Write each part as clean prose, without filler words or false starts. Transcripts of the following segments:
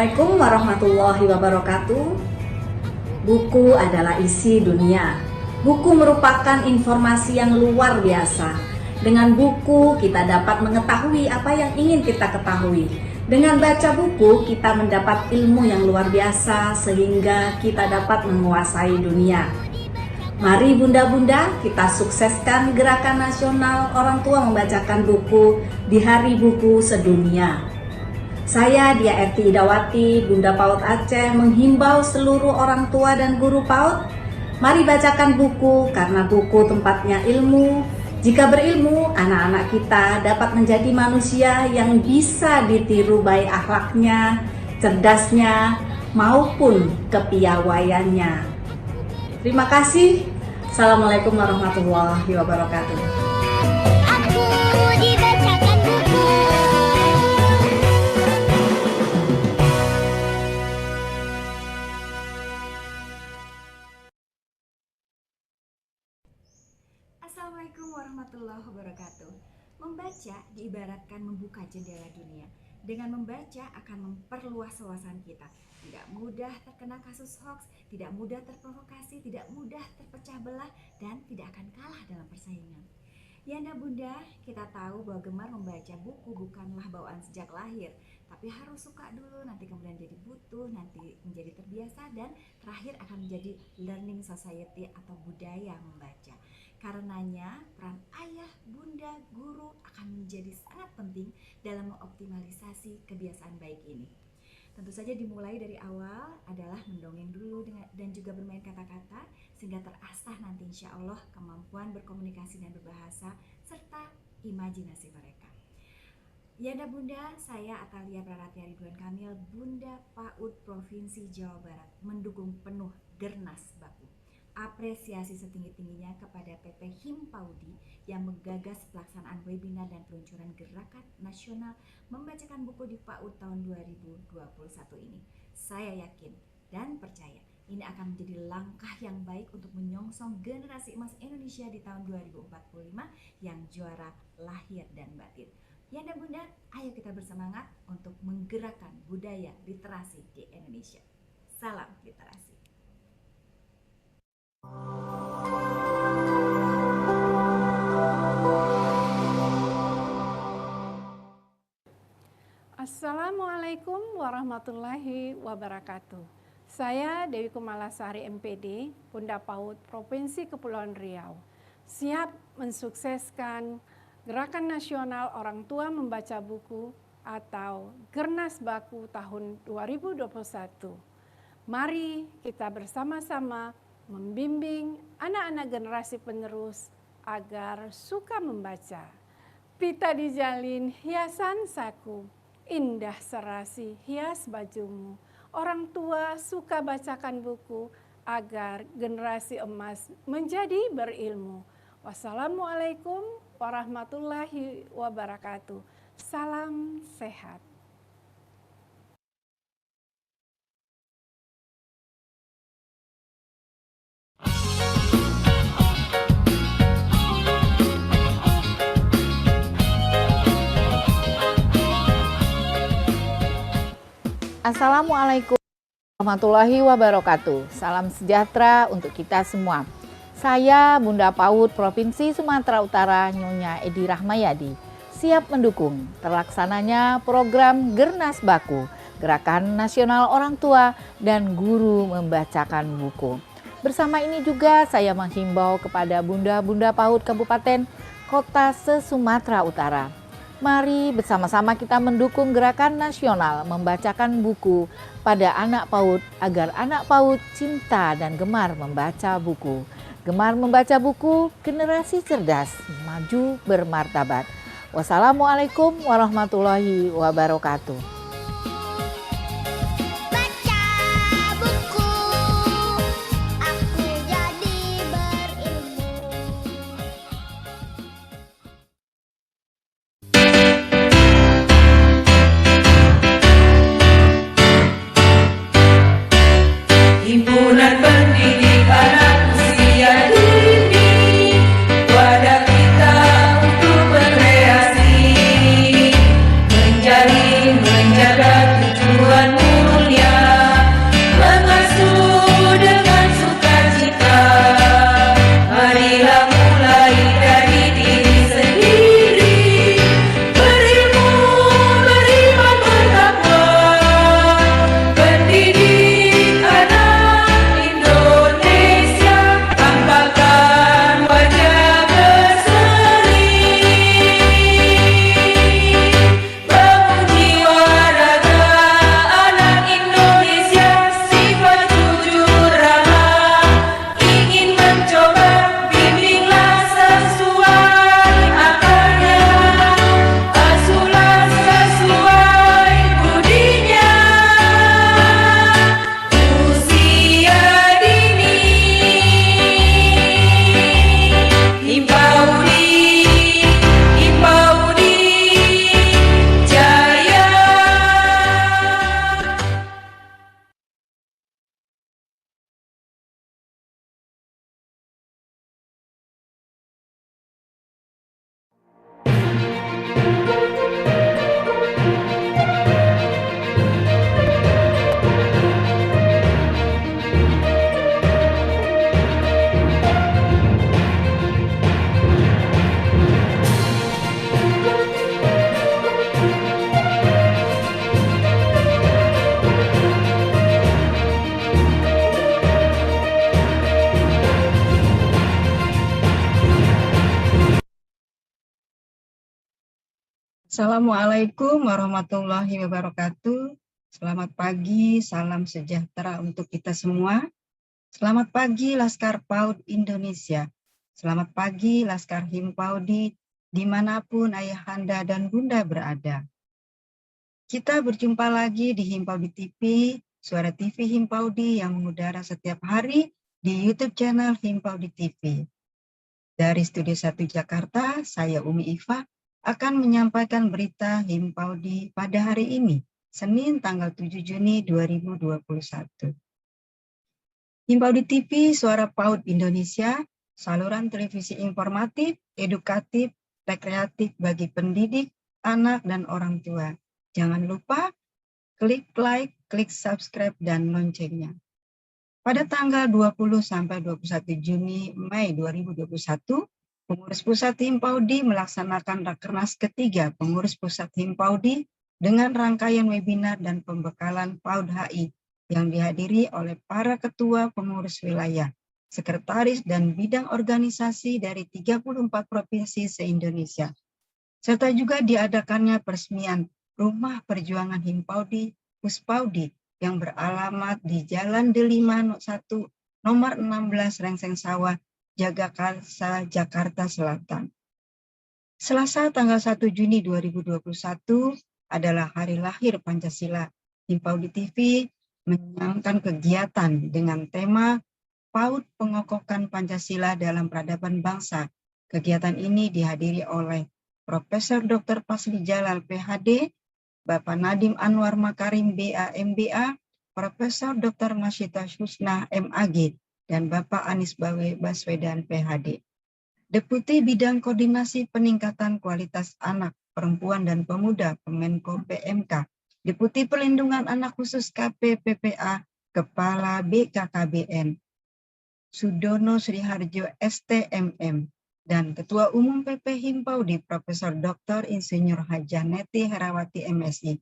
Assalamualaikum warahmatullahi wabarakatuh. Buku adalah isi dunia. Buku merupakan informasi yang luar biasa. Dengan buku kita dapat mengetahui apa yang ingin kita ketahui. Dengan baca buku kita mendapat ilmu yang luar biasa sehingga kita dapat menguasai dunia. Mari bunda-bunda kita sukseskan gerakan nasional orang tua membacakan buku di Hari Buku Sedunia. Saya Dia Eti Idawati, Bunda PAUD Aceh menghimbau seluruh orang tua dan guru PAUD, mari bacakan buku karena buku tempatnya ilmu. Jika berilmu, anak-anak kita dapat menjadi manusia yang bisa ditiru baik akhlaknya, cerdasnya, maupun kepiawaiannya. Terima kasih. Assalamualaikum warahmatullahi wabarakatuh. Aku dibacakan buku. Assalamualaikum warahmatullahi wabarakatuh. Membaca diibaratkan membuka jendela dunia. Dengan membaca akan memperluas wawasan kita. Tidak mudah terkena kasus hoax, tidak mudah terprovokasi, tidak mudah terpecah belah, dan tidak akan kalah dalam persaingan. Yanda bunda, kita tahu bahwa gemar membaca buku bukanlah bawaan sejak lahir, tapi harus suka dulu, nanti kemudian jadi butuh, nanti menjadi terbiasa, dan terakhir akan menjadi learning society atau budaya membaca. Karenanya peran ayah, bunda, guru akan menjadi sangat penting dalam mengoptimalisasi kebiasaan baik ini. Tentu saja dimulai dari awal adalah mendongeng dulu dan juga bermain kata-kata sehingga terasah nanti insya Allah kemampuan berkomunikasi dan berbahasa serta imajinasi mereka. Yanda bunda, saya Atalia Praratya Ridwan Kamil, Bunda PAUD Provinsi Jawa Barat mendukung penuh Gernas Baku. Apresiasi setinggi-tingginya kepada PP Himpaudi yang menggagas pelaksanaan webinar dan peluncuran gerakan nasional membacakan buku di PAUD tahun 2021 ini. Saya yakin dan percaya ini akan menjadi langkah yang baik untuk menyongsong generasi emas Indonesia di tahun 2045 yang juara lahir dan batin. Yanda bunda, ayo kita bersemangat untuk menggerakkan budaya literasi di Indonesia. Salam literasi. Assalamualaikum warahmatullahi wabarakatuh. Saya Dewi Kumalasari MPD, Bunda PAUD Provinsi Kepulauan Riau, siap mensukseskan Gerakan Nasional Orang Tua Membaca Buku atau Gernas Baku tahun 2021. Mari kita bersama-sama membimbing anak-anak generasi penerus agar suka membaca. Pita dijalin hiasan saku, indah serasi hias bajumu. Orang tua suka bacakan buku agar generasi emas menjadi berilmu. Wassalamualaikum warahmatullahi wabarakatuh. Salam sehat. Assalamualaikum warahmatullahi wabarakatuh. Salam sejahtera untuk kita semua. Saya Bunda PAUD Provinsi Sumatera Utara Nyonya Edi Rahmayadi siap mendukung terlaksananya program Gernas Baku, Gerakan Nasional Orang Tua dan Guru Membacakan Buku. Bersama ini juga saya menghimbau kepada bunda-bunda PAUD Kabupaten Kota se-Sumatera Utara. Mari bersama-sama kita mendukung gerakan nasional membacakan buku pada anak PAUD agar anak PAUD cinta dan gemar membaca buku. Gemar membaca buku, generasi cerdas, maju bermartabat. Wassalamualaikum warahmatullahi wabarakatuh. Himpunan pendidik anak usia dini, wadah kita untuk berkreasi, menjalin Assalamualaikum warahmatullahi wabarakatuh. Selamat pagi, salam sejahtera untuk kita semua. Selamat pagi Laskar PAUD Indonesia. Selamat pagi Laskar Himpaudi, dimanapun ayahanda dan bunda berada. Kita berjumpa lagi di Himpaudi TV, suara TV Himpaudi yang mengudara setiap hari di YouTube channel Himpaudi TV. Dari Studio 1 Jakarta, saya Umi Iva akan menyampaikan berita Himpaudi pada hari ini, Senin tanggal 7 Juni 2021. Himpaudi TV, suara PAUD Indonesia, saluran televisi informatif, edukatif, rekreatif bagi pendidik, anak, dan orang tua. Jangan lupa klik like, klik subscribe, dan loncengnya. Pada tanggal 20 sampai 21 Juni Mei 2021, Pengurus Pusat Himpaudi melaksanakan Rakernas ketiga Pengurus Pusat Himpaudi dengan rangkaian webinar dan pembekalan PAUD HI yang dihadiri oleh para ketua pengurus wilayah, sekretaris dan bidang organisasi dari 34 provinsi se-Indonesia. Serta juga diadakannya peresmian Rumah Perjuangan Himpaudi Puspaudi yang beralamat di Jalan Delima 1 nomor 16 Rengseng Sawah, Jagakarsa, Jakarta Selatan. Selasa tanggal 1 Juni 2021 adalah hari lahir Pancasila. Himpaudi TV menyampaikan kegiatan dengan tema PAUD Pengokohan Pancasila dalam Peradaban Bangsa. Kegiatan ini dihadiri oleh Profesor Dr. Pasli Jalal PhD, Bapak Nadiem Anwar Makarim BA MBA, Profesor Dr. Masyita Husna MAG, dan Bapak Anies Baswedan PhD. Deputi Bidang Koordinasi Peningkatan Kualitas Anak, Perempuan dan Pemuda Kemenko PMK, Deputi Perlindungan Anak Khusus KPPPA, Kepala BKKBN, Sudono Sriharjo STMM, dan Ketua Umum PP Himpaudi Profesor Dr. Insinyur Hajaneti Herawati MSI.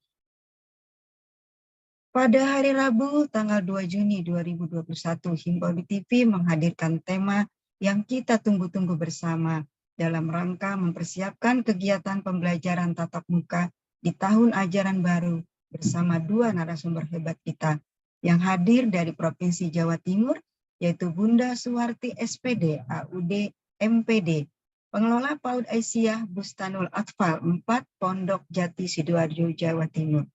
Pada hari Rabu tanggal 2 Juni 2021, Himpaudi TV menghadirkan tema yang kita tunggu-tunggu bersama dalam rangka mempersiapkan kegiatan pembelajaran tatap muka di tahun ajaran baru bersama dua narasumber hebat kita yang hadir dari Provinsi Jawa Timur, yaitu Bunda Suwarti SPD, AUD, MPD, Pengelola PAUD Aisyah Bustanul Atfal 4, Pondok Jati Sidoarjo, Jawa Timur,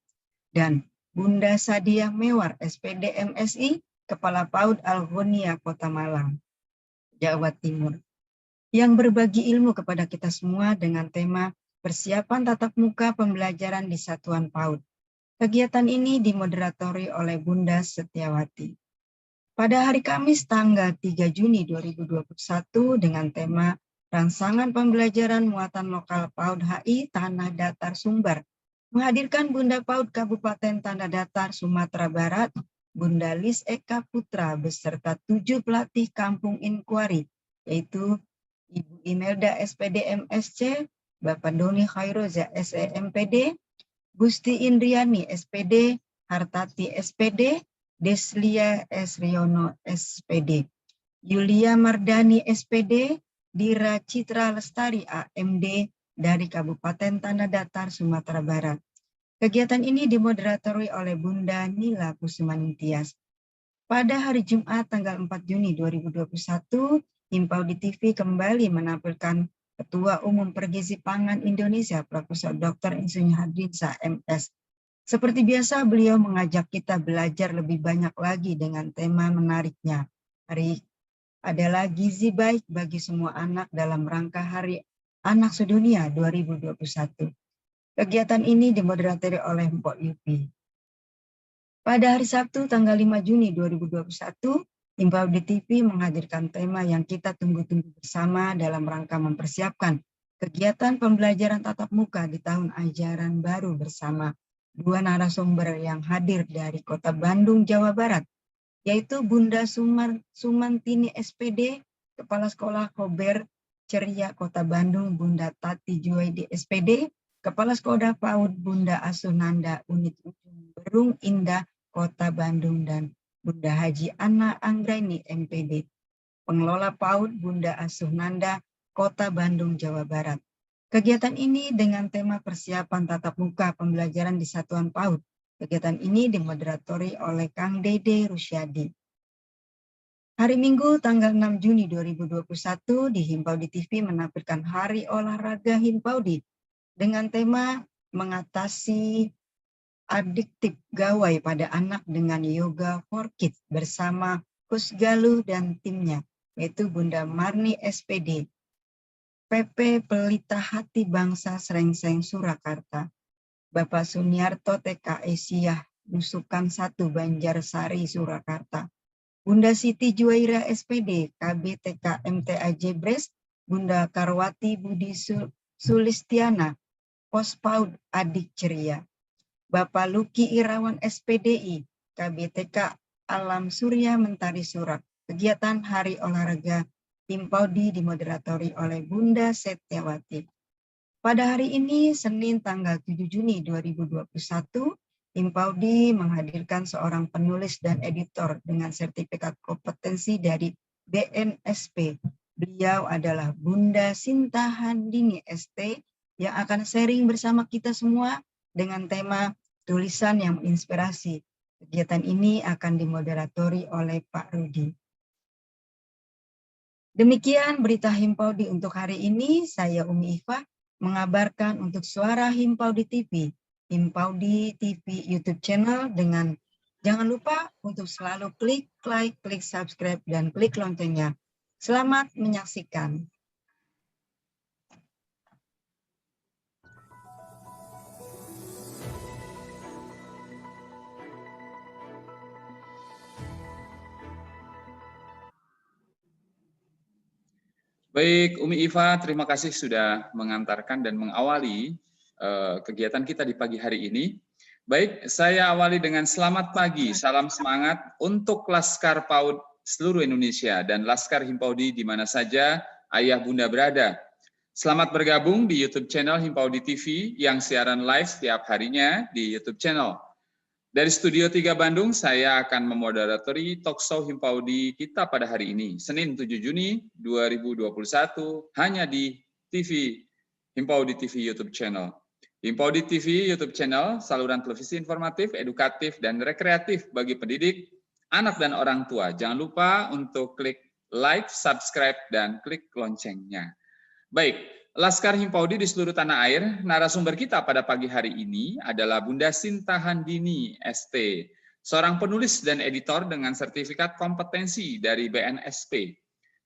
dan Bunda Sadiah Mewar, SPD MSI, Kepala PAUD Al-Ghonia, Kota Malang, Jawa Timur, yang berbagi ilmu kepada kita semua dengan tema Persiapan Tatap Muka Pembelajaran di Satuan PAUD. Kegiatan ini dimoderatori oleh Bunda Setiawati. Pada hari Kamis tanggal 3 Juni 2021 dengan tema Rangsangan Pembelajaran Muatan Lokal PAUD HI Tanah Datar Sumbar, menghadirkan Bunda PAUD Kabupaten Tanah Datar Sumatera Barat, Bunda Lis Eka Putra beserta 7 pelatih Kampung Inkuari, yaitu Ibu Imelda SPD MSC, Bapak Doni Khairoza SEMPD, Gusti Indriani SPD, Hartati SPD, Deslia S. Riono SPD, Yulia Mardani SPD, Dira Citra Lestari AMD dari Kabupaten Tanah Datar Sumatera Barat. Kegiatan ini dimoderatori oleh Bunda Nila Kusumaningtyas. Pada hari Jumat tanggal 4 Juni 2021, Himpaudi TV kembali menampilkan Ketua Umum Pergizi Pangan Indonesia, Profesor Dr. Insinyur Hadinsa MS. Seperti biasa, beliau mengajak kita belajar lebih banyak lagi dengan tema menariknya. Hari adalah gizi baik bagi semua anak dalam rangka Hari Anak Sedunia 2021. Kegiatan ini dimoderatori oleh Mpok Yupi. Pada hari Sabtu tanggal 5 Juni 2021, Himpaudi TV menghadirkan tema yang kita tunggu-tunggu bersama dalam rangka mempersiapkan kegiatan pembelajaran tatap muka di tahun ajaran baru bersama dua narasumber yang hadir dari Kota Bandung, Jawa Barat, yaitu Bunda Sumantini SPD, Kepala Sekolah Kober Ceria Kota Bandung, Bunda Tati Juwaidi SPD, Kepala Sekolah PAUD Bunda Asunanda Unit Ujung Berung Indah Kota Bandung, dan Bunda Haji Anna Anggraini MPD, Pengelola PAUD Bunda Asunanda Kota Bandung, Jawa Barat. Kegiatan ini dengan tema persiapan tatap muka pembelajaran di Satuan PAUD. Kegiatan ini dimoderatori oleh Kang Dede Rusyadi. Hari Minggu tanggal 6 Juni 2021 di Himpaudi TV menampilkan Hari Olahraga Himpaudi dengan tema mengatasi adiktif gawai pada anak dengan Yoga for Kids bersama Coach Galuh dan timnya, yaitu Bunda Marni SPD, PP Pelita Hati Bangsa Srengseng Surakarta, Bapak Suniarto TKI Siah Nusukan 1 Banjarsari Surakarta, Bunda Siti Juwaira SPD KBTK MTA Jebres, Bunda Karwati Budi Sulistiana Pospaud Adik Ceria, Bapak Luki Irawan SPDI KBTK Alam Surya Mentari Surak. Kegiatan Hari Olahraga Himpaudi dimoderatori oleh Bunda Setiawati. Pada hari ini, Senin tanggal 7 Juni 2021, Himpaudi menghadirkan seorang penulis dan editor dengan sertifikat kompetensi dari BNSP. Beliau adalah Bunda Sinta Handini ST yang akan sharing bersama kita semua dengan tema tulisan yang menginspirasi. Kegiatan ini akan dimoderatori oleh Pak Rudi. Demikian berita Himpaudi untuk hari ini. Saya Umi Ifah mengabarkan untuk Suara Himpaudi TV, Himpaudi TV YouTube channel dengan jangan lupa untuk selalu klik like, klik subscribe, dan klik loncengnya. Selamat menyaksikan. Baik, Umi Iva, terima kasih sudah mengantarkan dan mengawali kegiatan kita di pagi hari ini. Baik, saya awali dengan selamat pagi, salam semangat untuk Laskar PAUD seluruh Indonesia dan Laskar Himpaudi di mana saja ayah bunda berada. Selamat bergabung di YouTube channel Himpaudi TV yang siaran live setiap harinya di YouTube channel. Dari Studio 3 Bandung, saya akan memoderatori talkshow Himpaudi kita pada hari ini, Senin 7 Juni 2021, hanya di TV Himpaudi TV YouTube channel. Himpaudi TV YouTube channel, saluran televisi informatif, edukatif, dan rekreatif bagi pendidik, anak, dan orang tua. Jangan lupa untuk klik like, subscribe, dan klik loncengnya. Baik, Laskar Himpaudi di seluruh tanah air, narasumber kita pada pagi hari ini adalah Bunda Sinta Handini ST, seorang penulis dan editor dengan sertifikat kompetensi dari BNSP.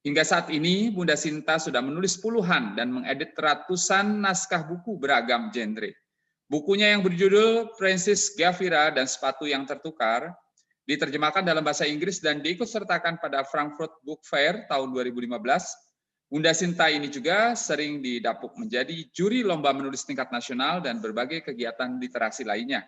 Hingga saat ini, Bunda Sinta sudah menulis puluhan dan mengedit ratusan naskah buku beragam genre. Bukunya yang berjudul Princess Gavira dan Sepatu yang Tertukar, diterjemahkan dalam bahasa Inggris dan diikutsertakan pada Frankfurt Book Fair tahun 2015, Bunda Sinta ini juga sering didapuk menjadi juri lomba menulis tingkat nasional dan berbagai kegiatan literasi lainnya.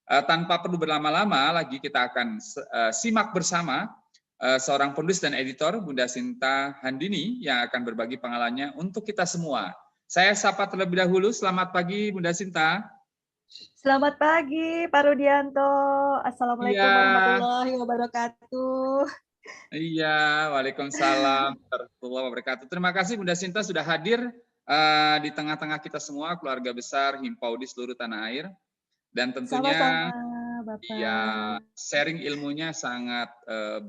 Tanpa perlu berlama-lama lagi, kita akan simak bersama seorang penulis dan editor, Bunda Sinta Handini, yang akan berbagi pengalamannya untuk kita semua. Saya sapa terlebih dahulu, selamat pagi Bunda Sinta. Selamat pagi Pak Rudianto. Assalamualaikum warahmatullahi wabarakatuh. Iya, waalaikumsalam warahmatullahi wabarakatuh. Terima kasih Bunda Sinta sudah hadir di tengah-tengah kita semua, keluarga besar Himpaudi seluruh tanah air. Dan tentunya Sama-sama, Bapak. ya, sharing ilmunya sangat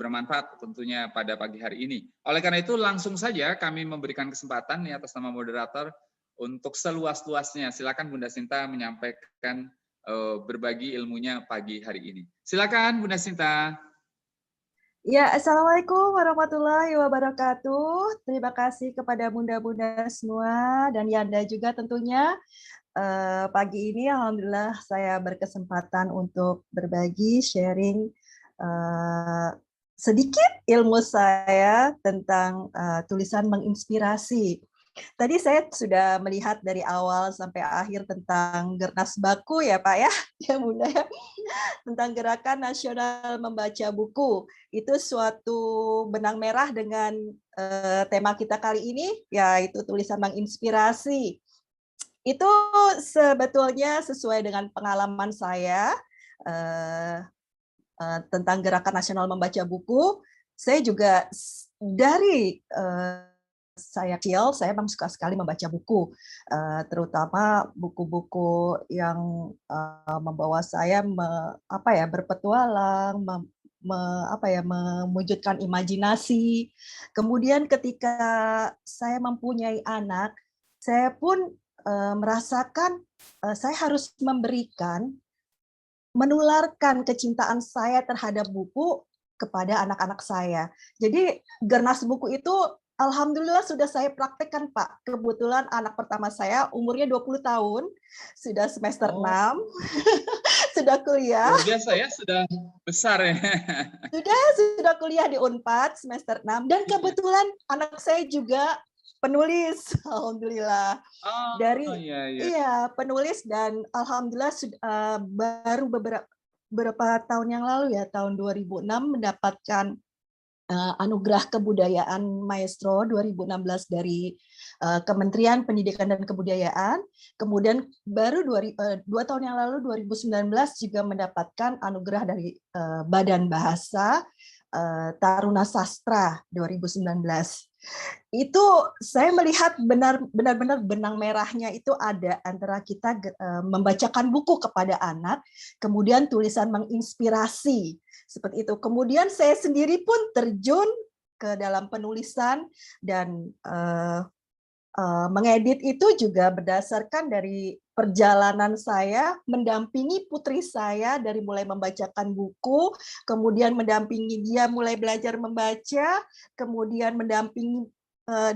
bermanfaat tentunya pada pagi hari ini. Oleh karena itu langsung saja kami memberikan kesempatan nih atas nama moderator untuk seluas-luasnya. Silakan Bunda Sinta menyampaikan berbagi ilmunya pagi hari ini. Silakan Bunda Sinta. Ya, Assalamualaikum warahmatullahi wabarakatuh. Terima kasih kepada bunda-bunda semua dan Yanda juga tentunya. Pagi ini alhamdulillah saya berkesempatan untuk berbagi, sharing sedikit ilmu saya tentang tulisan menginspirasi. Tadi saya sudah melihat dari awal sampai akhir tentang Gernas Baku ya Pak ya, ya Bunda ya, tentang Gerakan Nasional Membaca Buku. Itu suatu benang merah dengan tema kita kali ini, yaitu tulisan menginspirasi. Itu sebetulnya sesuai dengan pengalaman saya tentang Gerakan Nasional Membaca Buku. Saya juga dari saya kecil, saya memang suka sekali membaca buku, terutama buku-buku yang membawa saya berpetualang, mewujudkan imajinasi. Kemudian ketika saya mempunyai anak, saya pun merasakan saya harus menularkan kecintaan saya terhadap buku kepada anak-anak saya. Jadi Gernas Buku itu alhamdulillah sudah saya praktekkan, Pak. Kebetulan anak pertama saya umurnya 20 tahun, sudah semester 6, sudah kuliah. Luar biasa ya, sudah besar ya. Sudah kuliah di Unpad semester 6, dan kebetulan anak saya juga penulis, alhamdulillah. Penulis, dan alhamdulillah baru beberapa tahun yang lalu ya, tahun 2006 mendapatkan anugerah kebudayaan Maestro 2016 dari Kementerian Pendidikan dan Kebudayaan. Kemudian baru 2 tahun yang lalu 2019 juga mendapatkan anugerah dari Badan Bahasa Taruna Sastra 2019. Itu saya melihat benar-benar benang merahnya itu ada antara kita membacakan buku kepada anak, kemudian tulisan menginspirasi seperti itu. Kemudian saya sendiri pun terjun ke dalam penulisan dan mengedit itu juga berdasarkan dari perjalanan saya mendampingi putri saya dari mulai membacakan buku, kemudian mendampingi dia mulai belajar membaca, kemudian mendampingi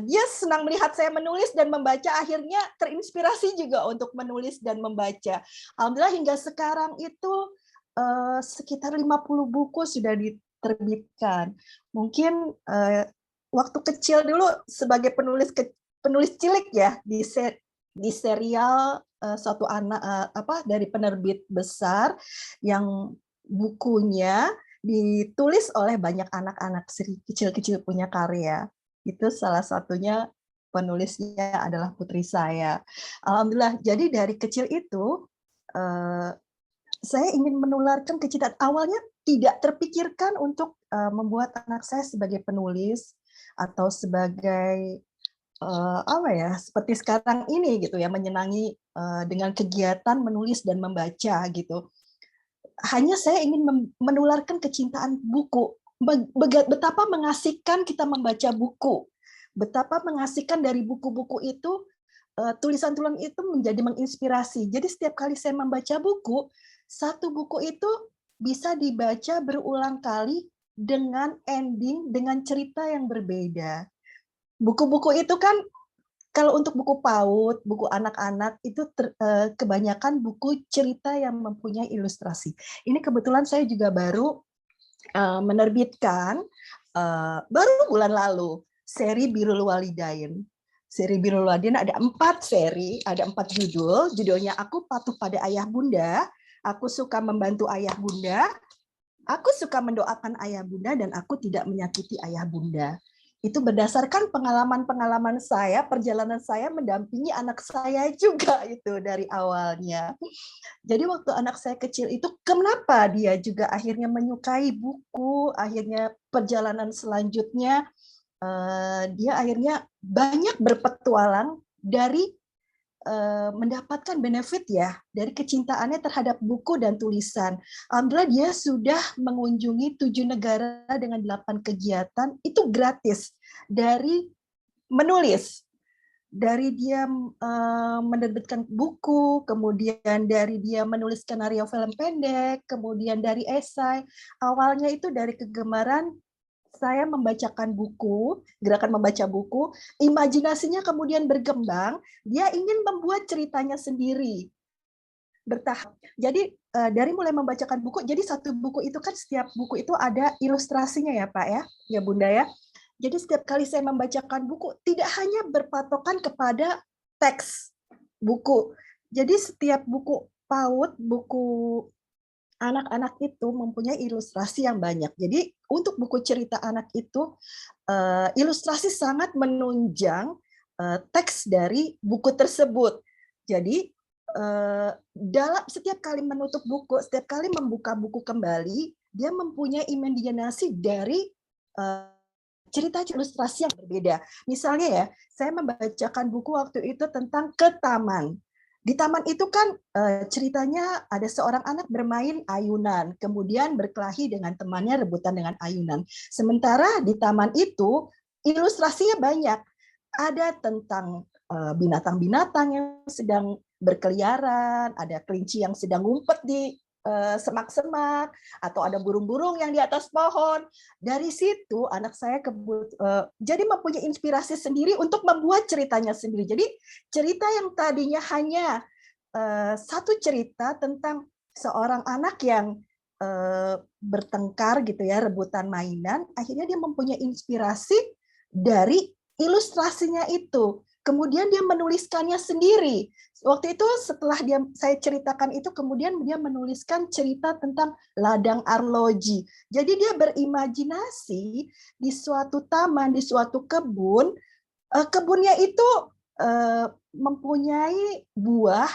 dia senang melihat saya menulis dan membaca, akhirnya terinspirasi juga untuk menulis dan membaca. Alhamdulillah hingga sekarang itu sekitar 50 buku sudah diterbitkan. Mungkin waktu kecil dulu sebagai penulis cilik ya di serial suatu anak dari penerbit besar yang bukunya ditulis oleh banyak anak-anak kecil-kecil punya karya. Itu salah satunya penulisnya adalah putri saya. Alhamdulillah. Jadi dari kecil itu saya ingin menularkan kecintaan. Awalnya tidak terpikirkan untuk membuat anak saya sebagai penulis atau sebagai seperti sekarang ini gitu ya, menyenangi dengan kegiatan menulis dan membaca gitu. Hanya saya ingin menularkan kecintaan buku. Betapa mengasihkan kita membaca buku. Betapa mengasihkan dari buku-buku itu, tulisan-tulisan itu menjadi menginspirasi. Jadi setiap kali saya membaca buku, satu buku itu bisa dibaca berulang kali dengan ending, dengan cerita yang berbeda. Buku-buku itu kan kalau untuk buku PAUD, buku anak-anak itu kebanyakan buku cerita yang mempunyai ilustrasi. Ini kebetulan saya juga baru menerbitkan baru bulan lalu seri Birrul Walidain. Seri Birrul Walidain ada 4 seri, ada 4 judul. Judulnya Aku Patuh Pada Ayah Bunda, Aku Suka Membantu Ayah Bunda, Aku Suka Mendoakan Ayah Bunda, dan Aku Tidak Menyakiti Ayah Bunda. Itu berdasarkan pengalaman-pengalaman saya, perjalanan saya mendampingi anak saya juga itu dari awalnya. Jadi waktu anak saya kecil itu, kenapa dia juga akhirnya menyukai buku, akhirnya perjalanan selanjutnya, dia akhirnya banyak berpetualang dari mendapatkan benefit ya dari kecintaannya terhadap buku dan tulisan. Alhamdulillah dia sudah mengunjungi 7 negara dengan 8 kegiatan itu gratis dari menulis. Dari dia menerbitkan buku, kemudian dari dia menulis skenario film pendek, kemudian dari esai. Awalnya itu dari kegemaran saya membacakan buku, gerakan membaca buku, imajinasinya kemudian berkembang, dia ingin membuat ceritanya sendiri, bertahap. Jadi dari mulai membacakan buku, jadi satu buku itu kan setiap buku itu ada ilustrasinya ya Pak ya Bunda ya. Jadi setiap kali saya membacakan buku, tidak hanya berpatokan kepada teks buku. Jadi setiap buku PAUD, buku anak-anak itu mempunyai ilustrasi yang banyak. Jadi untuk buku cerita anak itu ilustrasi sangat menunjang teks dari buku tersebut. Jadi dalam setiap kali menutup buku, setiap kali membuka buku kembali, dia mempunyai imajinasi dari cerita ilustrasi yang berbeda. Misalnya ya, saya membacakan buku waktu itu tentang Ke Taman. Di taman itu kan ceritanya ada seorang anak bermain ayunan, kemudian berkelahi dengan temannya rebutan dengan ayunan. Sementara di taman itu ilustrasinya banyak. Ada tentang binatang-binatang yang sedang berkeliaran, ada kelinci yang sedang ngumpet di semak-semak, atau ada burung-burung yang di atas pohon. Dari situ anak saya jadi mempunyai inspirasi sendiri untuk membuat ceritanya sendiri. Jadi cerita yang tadinya hanya satu cerita tentang seorang anak yang bertengkar gitu ya, rebutan mainan, akhirnya dia mempunyai inspirasi dari ilustrasinya itu. Kemudian dia menuliskannya sendiri. Waktu itu setelah saya ceritakan itu, kemudian dia menuliskan cerita tentang ladang arloji. Jadi dia berimajinasi di suatu taman, di suatu kebun. Kebunnya itu mempunyai buah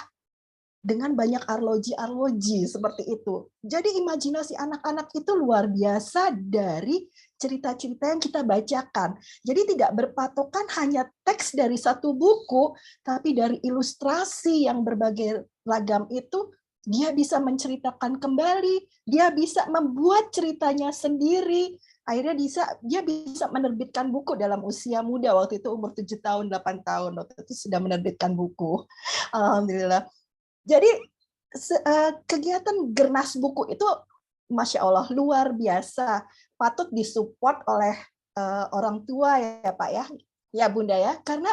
dengan banyak arloji-arloji seperti itu. Jadi imajinasi anak-anak itu luar biasa dari cerita-cerita yang kita bacakan. Jadi tidak berpatokan hanya teks dari satu buku, tapi dari ilustrasi yang berbagai ragam itu, dia bisa menceritakan kembali, dia bisa membuat ceritanya sendiri. Akhirnya dia bisa menerbitkan buku dalam usia muda, waktu itu umur 7 tahun, 8 tahun, waktu itu sudah menerbitkan buku. Alhamdulillah. Jadi kegiatan Gernas Buku itu Masya Allah luar biasa, patut disupport oleh orang tua ya Pak ya Bunda ya, karena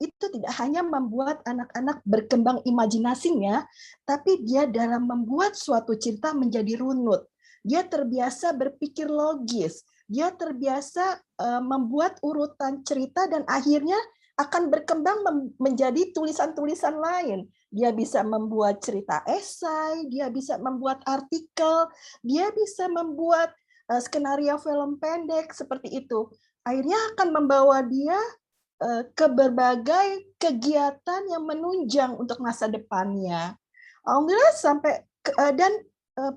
itu tidak hanya membuat anak-anak berkembang imajinasinya, tapi dia dalam membuat suatu cerita menjadi runut. Dia terbiasa berpikir logis, dia terbiasa membuat urutan cerita dan akhirnya akan berkembang menjadi tulisan-tulisan lain. Dia bisa membuat cerita esai, dia bisa membuat artikel, dia bisa membuat skenario film pendek seperti itu. Akhirnya akan membawa dia ke berbagai kegiatan yang menunjang untuk masa depannya. Alhamdulillah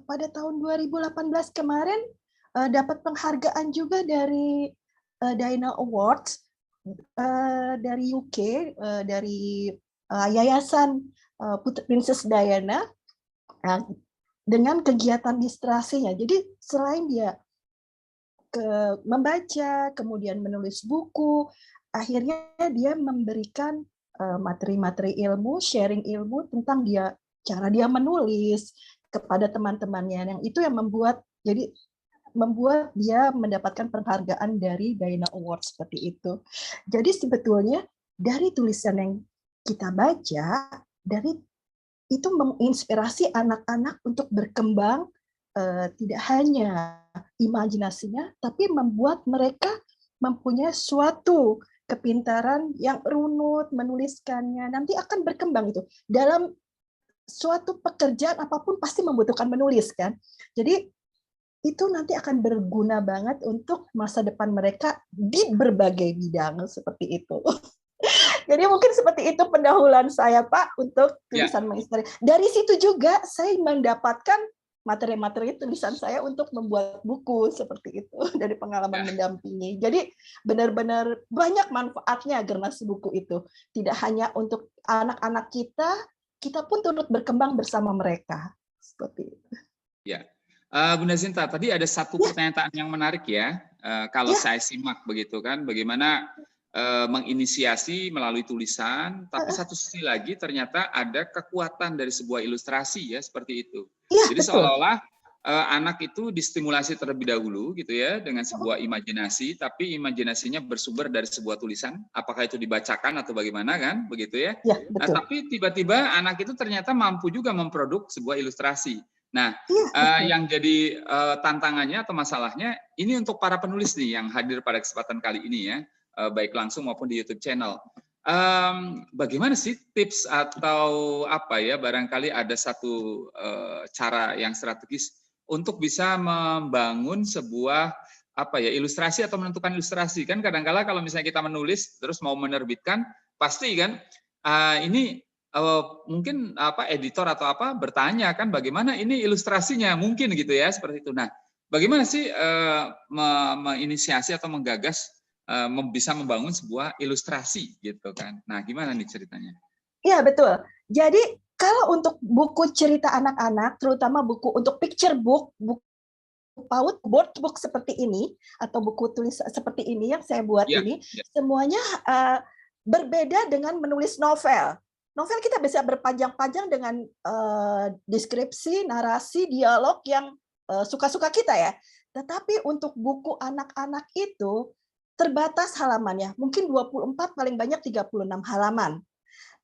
pada tahun 2018 kemarin dapat penghargaan juga dari Diana Awards dari UK, dari Yayasan Princess Diana dengan kegiatan ilustrasinya. Jadi selain dia membaca, kemudian menulis buku, akhirnya dia memberikan materi-materi ilmu, sharing ilmu tentang cara dia menulis kepada teman-temannya. Yang itu yang membuat dia mendapatkan penghargaan dari Diana Award seperti itu. Jadi sebetulnya dari tulisan yang kita baca, itu menginspirasi anak-anak untuk berkembang, tidak hanya imajinasinya, tapi membuat mereka mempunyai suatu kepintaran yang runut, menuliskannya, nanti akan berkembang itu. Dalam suatu pekerjaan apapun pasti membutuhkan menulis kan. Jadi itu nanti akan berguna banget untuk masa depan mereka di berbagai bidang seperti itu. Jadi mungkin seperti itu pendahuluan saya Pak untuk tulisan menginspirasi. Dari situ juga saya mendapatkan materi-materi tulisan saya untuk membuat buku seperti itu dari pengalaman mendampingi. Jadi benar-benar banyak manfaatnya Gernas Buku itu. Tidak hanya untuk anak-anak kita pun turut berkembang bersama mereka. Seperti itu. Ya. Bunda Sinta, tadi ada satu pertanyaan yang menarik ya. Kalau saya simak begitu kan, bagaimana menginisiasi melalui tulisan, tapi satu sisi lagi ternyata ada kekuatan dari sebuah ilustrasi ya, seperti itu. Jadi seolah-olah anak itu distimulasi terlebih dahulu gitu ya dengan sebuah imajinasi, tapi imajinasinya bersumber dari sebuah tulisan, apakah itu dibacakan atau bagaimana kan, begitu ya. Nah, tapi tiba-tiba anak itu ternyata mampu juga memproduk sebuah ilustrasi. Nah, yang jadi tantangannya atau masalahnya ini untuk para penulis nih yang hadir pada kesempatan kali ini ya, baik langsung maupun di YouTube channel. Bagaimana sih tips atau apa ya, barangkali ada satu cara yang strategis untuk bisa membangun sebuah ilustrasi atau menentukan ilustrasi. Kan kadang-kala kalau misalnya kita menulis terus mau menerbitkan, pasti kan ini mungkin editor atau bertanya kan bagaimana ini ilustrasinya mungkin gitu ya, seperti itu. Nah, bagaimana sih menginisiasi atau menggagas bisa membangun sebuah ilustrasi gitu kan? Nah, gimana nih ceritanya? Iya, betul. Jadi kalau untuk buku cerita anak-anak, terutama buku untuk picture book, buku PAUD, board book seperti ini, atau buku tulis seperti ini yang saya buat Ya, ini, ya. semuanya berbeda dengan menulis novel. Novel kita bisa berpanjang-panjang dengan deskripsi, narasi, dialog yang suka-suka kita ya. Tetapi untuk buku anak-anak itu terbatas halamannya, mungkin 24, paling banyak 36 halaman.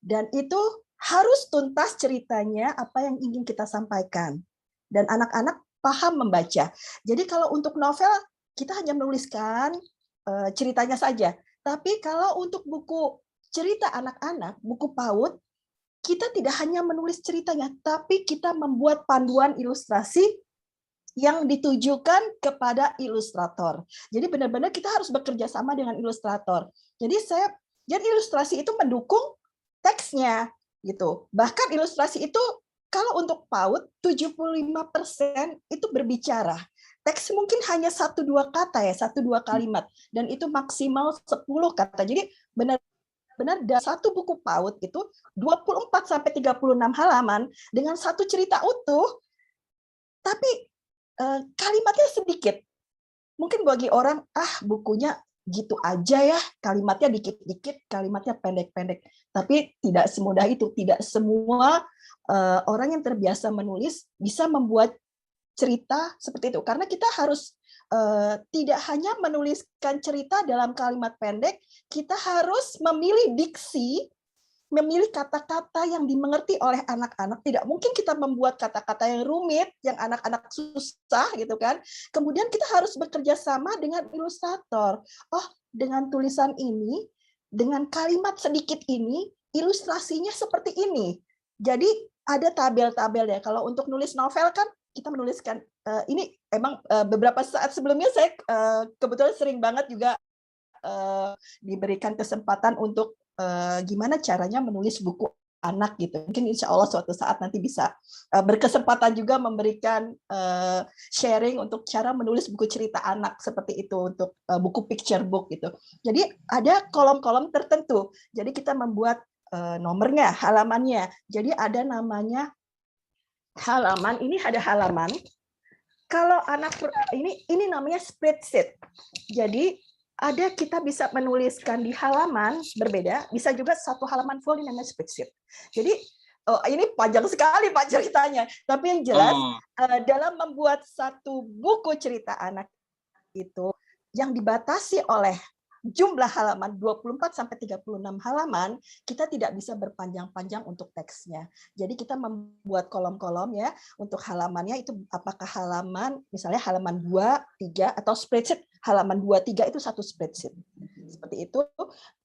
Dan itu harus tuntas ceritanya apa yang ingin kita sampaikan. Dan anak-anak paham membaca. Jadi kalau untuk novel, kita hanya menuliskan ceritanya saja. Tapi kalau untuk buku cerita anak-anak, buku PAUD, kita tidak hanya menulis ceritanya, tapi kita membuat panduan ilustrasi yang ditujukan kepada ilustrator. Jadi benar-benar kita harus bekerja sama dengan ilustrator. Jadi ilustrasi itu mendukung teksnya gitu. Bahkan ilustrasi itu kalau untuk PAUD 75% itu berbicara. Teks mungkin hanya 1-2 kata ya, 1-2 kalimat, dan itu maksimal 10 kata. Jadi benar-benar satu buku PAUD itu 24 sampai 36 halaman dengan satu cerita utuh, tapi kalimatnya sedikit. Mungkin bagi orang, bukunya gitu aja ya, kalimatnya dikit-dikit, kalimatnya pendek-pendek. Tapi tidak semudah itu, tidak semua orang yang terbiasa menulis bisa membuat cerita seperti itu. Karena kita harus tidak hanya menuliskan cerita dalam kalimat pendek, kita harus memilih diksi, memilih kata-kata yang dimengerti oleh anak-anak. Tidak mungkin kita membuat kata-kata yang rumit, yang anak-anak susah gitu kan. Kemudian kita harus bekerja sama dengan ilustrator. Oh, dengan tulisan ini, dengan kalimat sedikit ini, ilustrasinya seperti ini. Jadi ada tabel-tabel ya. Kalau untuk nulis novel kan kita menuliskan ini emang beberapa saat sebelumnya saya kebetulan sering banget juga diberikan kesempatan untuk gimana caranya menulis buku anak gitu. Mungkin insya Allah suatu saat nanti bisa berkesempatan juga memberikan sharing untuk cara menulis buku cerita anak seperti itu untuk buku picture book gitu. Jadi ada kolom-kolom tertentu. Jadi kita membuat nomornya, halamannya. Jadi ada namanya halaman. Ini ada halaman. Kalau anak ini namanya spreadsheet. Jadi kita bisa menuliskan di halaman berbeda, bisa juga satu halaman full ini namanya spreadsheet. Jadi ini panjang sekali Pak ceritanya, tapi yang jelas dalam membuat satu buku cerita anak itu yang dibatasi oleh jumlah halaman 24 sampai 36 halaman, kita tidak bisa berpanjang-panjang untuk teksnya. Jadi kita membuat kolom-kolom ya untuk halamannya itu apakah halaman misalnya halaman 2, 3 atau spreadsheet halaman 2, 3 itu satu spreadsheet. Seperti itu.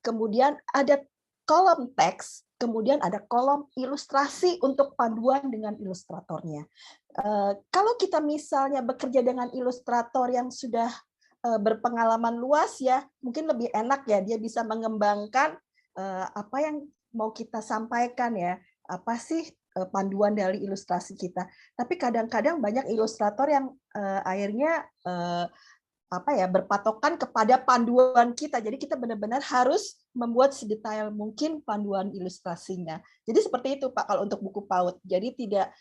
Kemudian ada kolom teks, kemudian ada kolom ilustrasi untuk panduan dengan ilustratornya. Kalau kita misalnya bekerja dengan ilustrator yang sudah berpengalaman luas ya, mungkin lebih enak ya, dia bisa mengembangkan apa yang mau kita sampaikan ya, apa sih panduan dari ilustrasi kita. Tapi kadang-kadang banyak ilustrator yang akhirnya berpatokan kepada panduan kita. Jadi kita benar-benar harus membuat sedetail mungkin panduan ilustrasinya. Jadi seperti itu Pak kalau untuk buku PAUD. Jadi tidak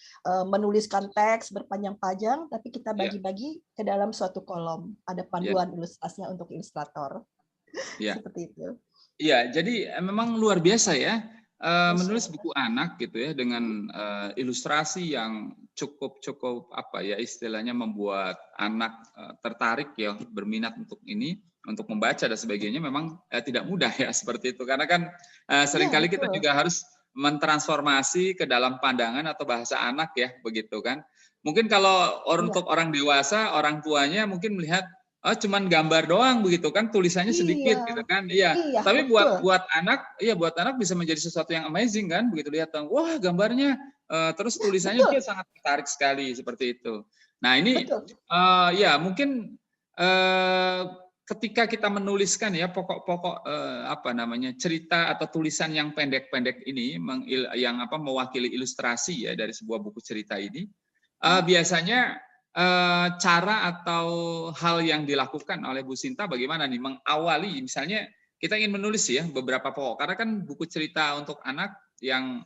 menuliskan teks berpanjang-panjang, tapi kita bagi-bagi ke dalam suatu kolom. Ada panduan ilustrasinya untuk ilustrator. Seperti itu. Iya, jadi memang luar biasa ya menulis buku anak gitu ya dengan ilustrasi yang cukup istilahnya membuat anak tertarik ya berminat untuk ini, untuk membaca dan sebagainya. Memang tidak mudah ya seperti itu karena kan seringkali kita juga harus mentransformasi ke dalam pandangan atau bahasa anak ya begitu kan. Mungkin kalau untuk orang dewasa, orang tuanya mungkin melihat cuman gambar doang begitu kan, tulisannya sedikit gitu kan. Iya. Tapi buat anak bisa menjadi sesuatu yang amazing kan, begitu lihat wah gambarnya terus tulisannya dia sangat tertarik sekali seperti itu. Nah, ini mungkin ketika kita menuliskan ya pokok-pokok cerita atau tulisan yang pendek-pendek ini yang mewakili ilustrasi ya dari sebuah buku cerita ini, biasanya cara atau hal yang dilakukan oleh Bu Sinta bagaimana nih mengawali, misalnya kita ingin menulis ya beberapa pokok, karena kan buku cerita untuk anak yang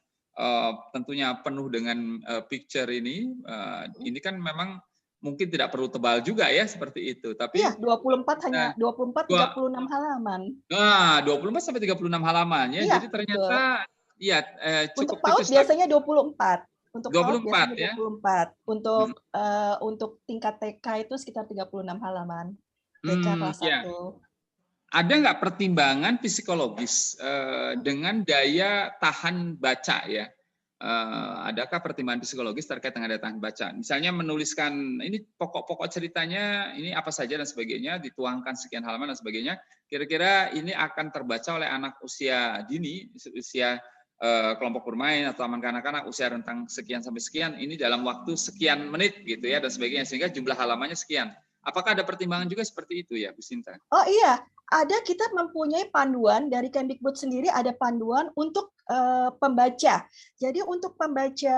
tentunya penuh dengan picture ini kan memang mungkin tidak perlu tebal juga ya seperti itu, tapi Iya, 24 hanya 24-36 halaman. Nah, 24 sampai 36 halaman ya. Iya, Jadi ternyata ya untuk cukup PAUD tipis. biasanya 24. Untuk PAUD 24 biasanya ya. 24. Untuk tingkat TK itu sekitar 36 halaman. TK kelas 1. Ya. Ada nggak pertimbangan psikologis dengan daya tahan baca ya? Adakah pertimbangan psikologis terkait dengan daya tahan baca? Misalnya menuliskan ini pokok-pokok ceritanya ini apa saja dan sebagainya, dituangkan sekian halaman dan sebagainya. Kira-kira ini akan terbaca oleh anak usia dini, usia kelompok bermain atau taman kanak-kanak usia rentang sekian sampai sekian ini dalam waktu sekian menit gitu ya dan sebagainya, sehingga jumlah halamannya sekian. Apakah ada pertimbangan juga seperti itu ya, Bu Sinta? Oh iya, kita mempunyai panduan dari Kemdikbud sendiri, ada panduan untuk pembaca. Jadi untuk pembaca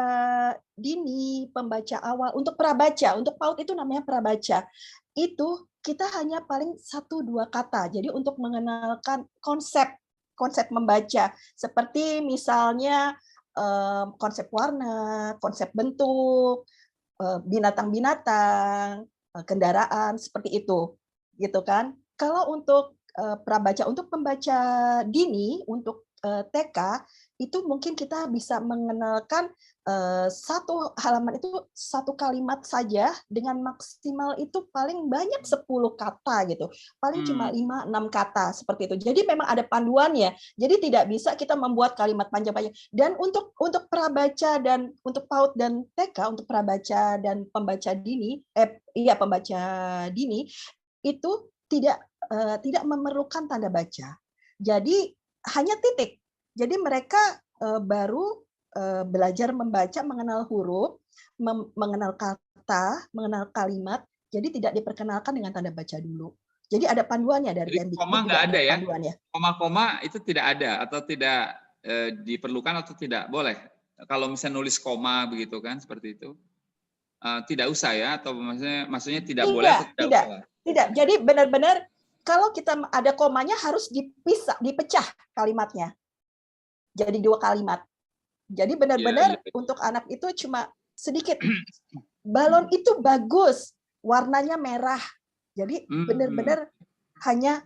dini, pembaca awal, untuk prabaca, untuk PAUD itu namanya prabaca. Itu kita hanya paling 1-2 kata. Jadi untuk mengenalkan konsep membaca, seperti misalnya konsep warna, konsep bentuk, binatang-binatang, kendaraan, seperti itu, gitu kan? Kalau untuk prabaca, untuk pembaca dini, untuk TK, itu mungkin kita bisa mengenalkan satu halaman itu 1 kalimat saja, dengan maksimal itu paling banyak 10 kata gitu, paling cuma 5-6 kata seperti itu. Jadi memang ada panduannya. Jadi tidak bisa kita membuat kalimat panjang-panjang. Dan untuk prabaca dan untuk PAUD dan TK, untuk prabaca dan pembaca dini, pembaca dini itu tidak memerlukan tanda baca. Jadi hanya titik. Jadi mereka baru belajar membaca, mengenal huruf, mengenal kata, mengenal kalimat. Jadi tidak diperkenalkan dengan tanda baca dulu. Jadi ada panduannya dari Kemdikbud. Koma nggak ada ya? Panduannya. Koma-koma itu tidak ada atau tidak diperlukan atau tidak boleh? Kalau misalnya nulis koma begitu kan, seperti itu. Tidak usah ya? Atau maksudnya tidak boleh atau tidak usah? Tidak. Jadi benar-benar kalau kita ada komanya harus dipecah kalimatnya. Jadi 2 kalimat. Jadi benar-benar untuk anak itu cuma sedikit. Balon itu bagus, warnanya merah. Jadi benar-benar hanya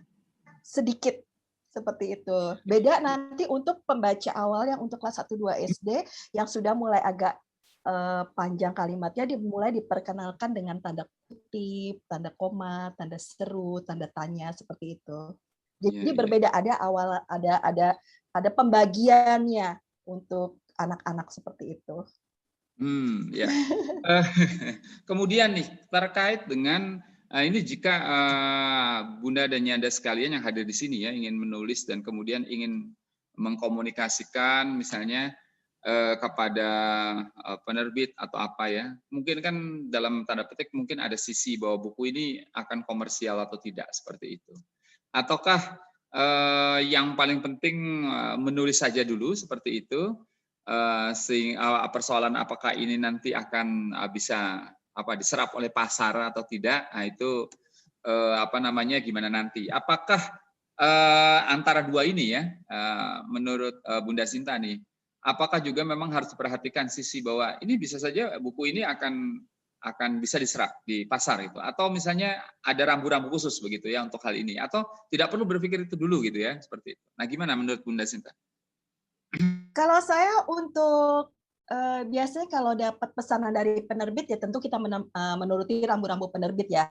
sedikit seperti itu. Beda nanti untuk pembaca awal yang untuk kelas 1-2 SD yang sudah mulai agak panjang kalimatnya, dimulai diperkenalkan dengan tanda kutip, tanda koma, tanda seru, tanda tanya, seperti itu. Jadi berbeda, ada pembagiannya untuk anak-anak seperti itu. Ya. Kemudian nih terkait dengan ini jika Bunda dan Nyanda sekalian yang hadir di sini ya ingin menulis dan kemudian ingin mengkomunikasikan misalnya kepada penerbit atau apa ya, mungkin kan dalam tanda petik mungkin ada sisi bahwa buku ini akan komersial atau tidak seperti itu, ataukah yang paling penting menulis saja dulu seperti itu, sehingga persoalan apakah ini nanti akan bisa diserap oleh pasar atau tidak, nah itu gimana nanti, apakah antara dua ini ya menurut Bunda Sinta nih, apakah juga memang harus diperhatikan sisi bahwa ini bisa saja buku ini akan bisa diserap di pasar itu, atau misalnya ada rambu-rambu khusus begitu ya untuk hal ini, atau tidak perlu berpikir itu dulu gitu ya, seperti itu. Nah, gimana menurut Bunda Sinta? Kalau saya untuk biasanya kalau dapat pesanan dari penerbit ya tentu kita menuruti rambu-rambu penerbit ya.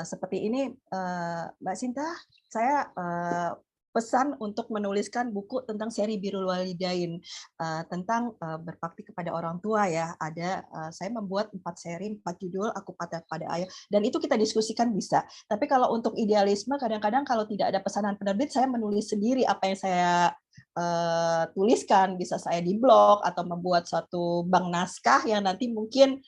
Seperti ini Mbak Sinta, saya pesan untuk menuliskan buku tentang seri Birrul Walidain, tentang berbakti kepada orang tua ya. Saya membuat 4 seri, 4 judul, Aku Pada Ayah, dan itu kita diskusikan bisa. Tapi kalau untuk idealisme, kadang-kadang kalau tidak ada pesanan penerbit, saya menulis sendiri apa yang saya tuliskan, bisa saya di blog atau membuat suatu bank naskah yang nanti mungkin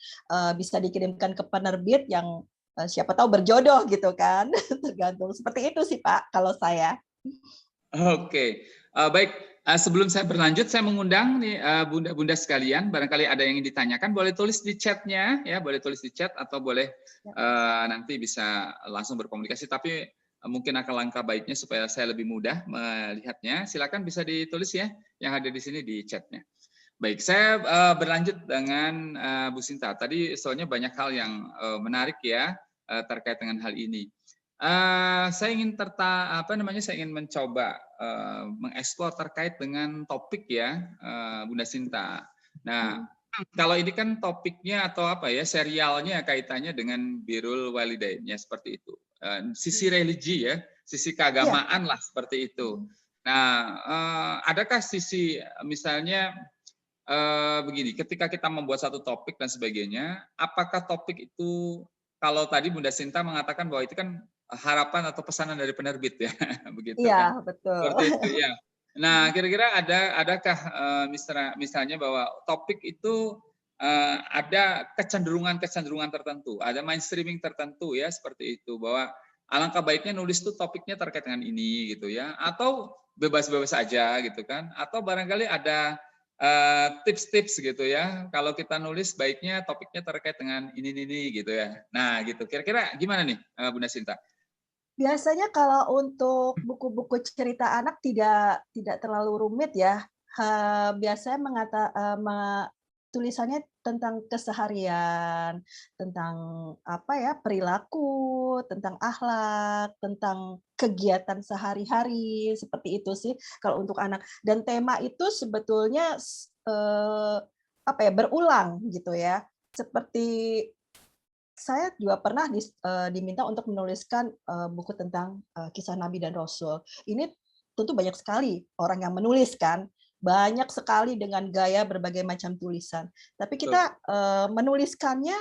bisa dikirimkan ke penerbit yang siapa tahu berjodoh gitu kan. Tergantung, seperti itu sih Pak kalau saya. Oke, baik. Sebelum saya berlanjut, saya mengundang nih bunda-bunda sekalian, barangkali ada yang ingin ditanyakan, boleh tulis di chatnya, ya, boleh tulis di chat atau boleh nanti bisa langsung berkomunikasi. Tapi mungkin akan langkah baiknya supaya saya lebih mudah melihatnya. Silakan bisa ditulis ya, yang ada di sini di chatnya. Baik, saya berlanjut dengan Bu Sinta. Tadi soalnya banyak hal yang menarik ya terkait dengan hal ini. Saya ingin saya ingin mencoba mengeksplor terkait dengan topik ya, Bunda Sinta. Nah, kalau ini kan topiknya atau apa ya, serialnya kaitannya dengan birrul walidain ya, seperti itu. Sisi religi ya, sisi keagamaan lah seperti itu. Nah, adakah sisi misalnya begini, ketika kita membuat satu topik dan sebagainya, apakah topik itu, kalau tadi Bunda Sinta mengatakan bahwa itu kan harapan atau pesanan dari penerbit ya, begitu kan? Iya, betul. Seperti itu ya. Nah, kira-kira adakah misalnya bahwa topik itu ada kecenderungan tertentu, ada mainstreaming tertentu ya, seperti itu, bahwa alangkah baiknya nulis tuh topiknya terkait dengan ini gitu ya, atau bebas-bebas aja gitu kan, atau barangkali ada tips-tips gitu ya, kalau kita nulis baiknya topiknya terkait dengan ini gitu ya. Nah gitu, kira-kira gimana nih Bunda Sinta? Biasanya kalau untuk buku-buku cerita anak tidak terlalu rumit ya. Biasanya tulisannya tentang keseharian, tentang apa ya, perilaku, tentang akhlak, tentang kegiatan sehari-hari, seperti itu sih kalau untuk anak. Dan tema itu sebetulnya apa ya, berulang gitu ya. Seperti saya juga pernah diminta untuk menuliskan buku tentang kisah Nabi dan Rasul. Ini tentu banyak sekali orang yang menuliskan, banyak sekali dengan gaya berbagai macam tulisan. Tapi kita menuliskannya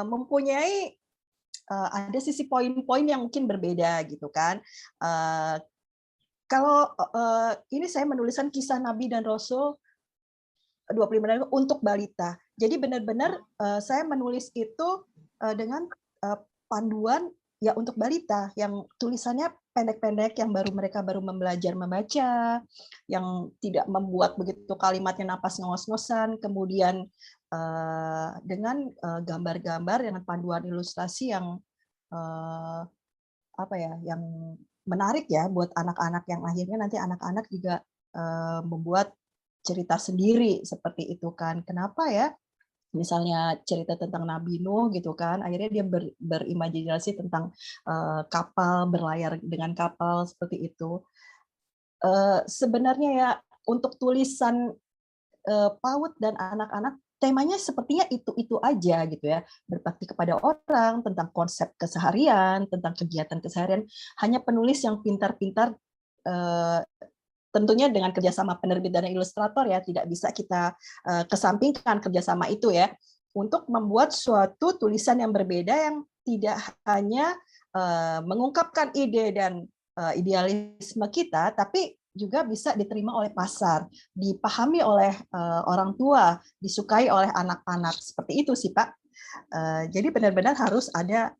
mempunyai ada sisi poin-poin yang mungkin berbeda gitu kan. Kalau ini saya menuliskan kisah Nabi dan Rasul 25 menit untuk balita. Jadi benar-benar saya menulis itu dengan panduan ya untuk balita yang tulisannya pendek-pendek, yang mereka baru belajar membaca, yang tidak membuat begitu kalimatnya napas ngos-ngosan, kemudian dengan gambar-gambar dengan panduan ilustrasi yang apa ya, yang menarik ya buat anak-anak, yang akhirnya nanti anak-anak juga membuat cerita sendiri seperti itu kan. Kenapa ya? Misalnya cerita tentang Nabi Nuh gitu kan, akhirnya dia berimajinasi tentang kapal, berlayar dengan kapal seperti itu. Sebenarnya ya untuk tulisan PAUD dan anak-anak temanya sepertinya itu aja gitu ya, berbakti kepada orang, tentang konsep keseharian, tentang kegiatan keseharian. Hanya penulis yang pintar-pintar, tentunya dengan kerjasama penerbit dan ilustrator ya, tidak bisa kita kesampingkan kerjasama itu ya, untuk membuat suatu tulisan yang berbeda yang tidak hanya mengungkapkan ide dan idealisme kita, tapi juga bisa diterima oleh pasar, dipahami oleh orang tua, disukai oleh anak-anak, seperti itu sih Pak. Jadi benar-benar harus ada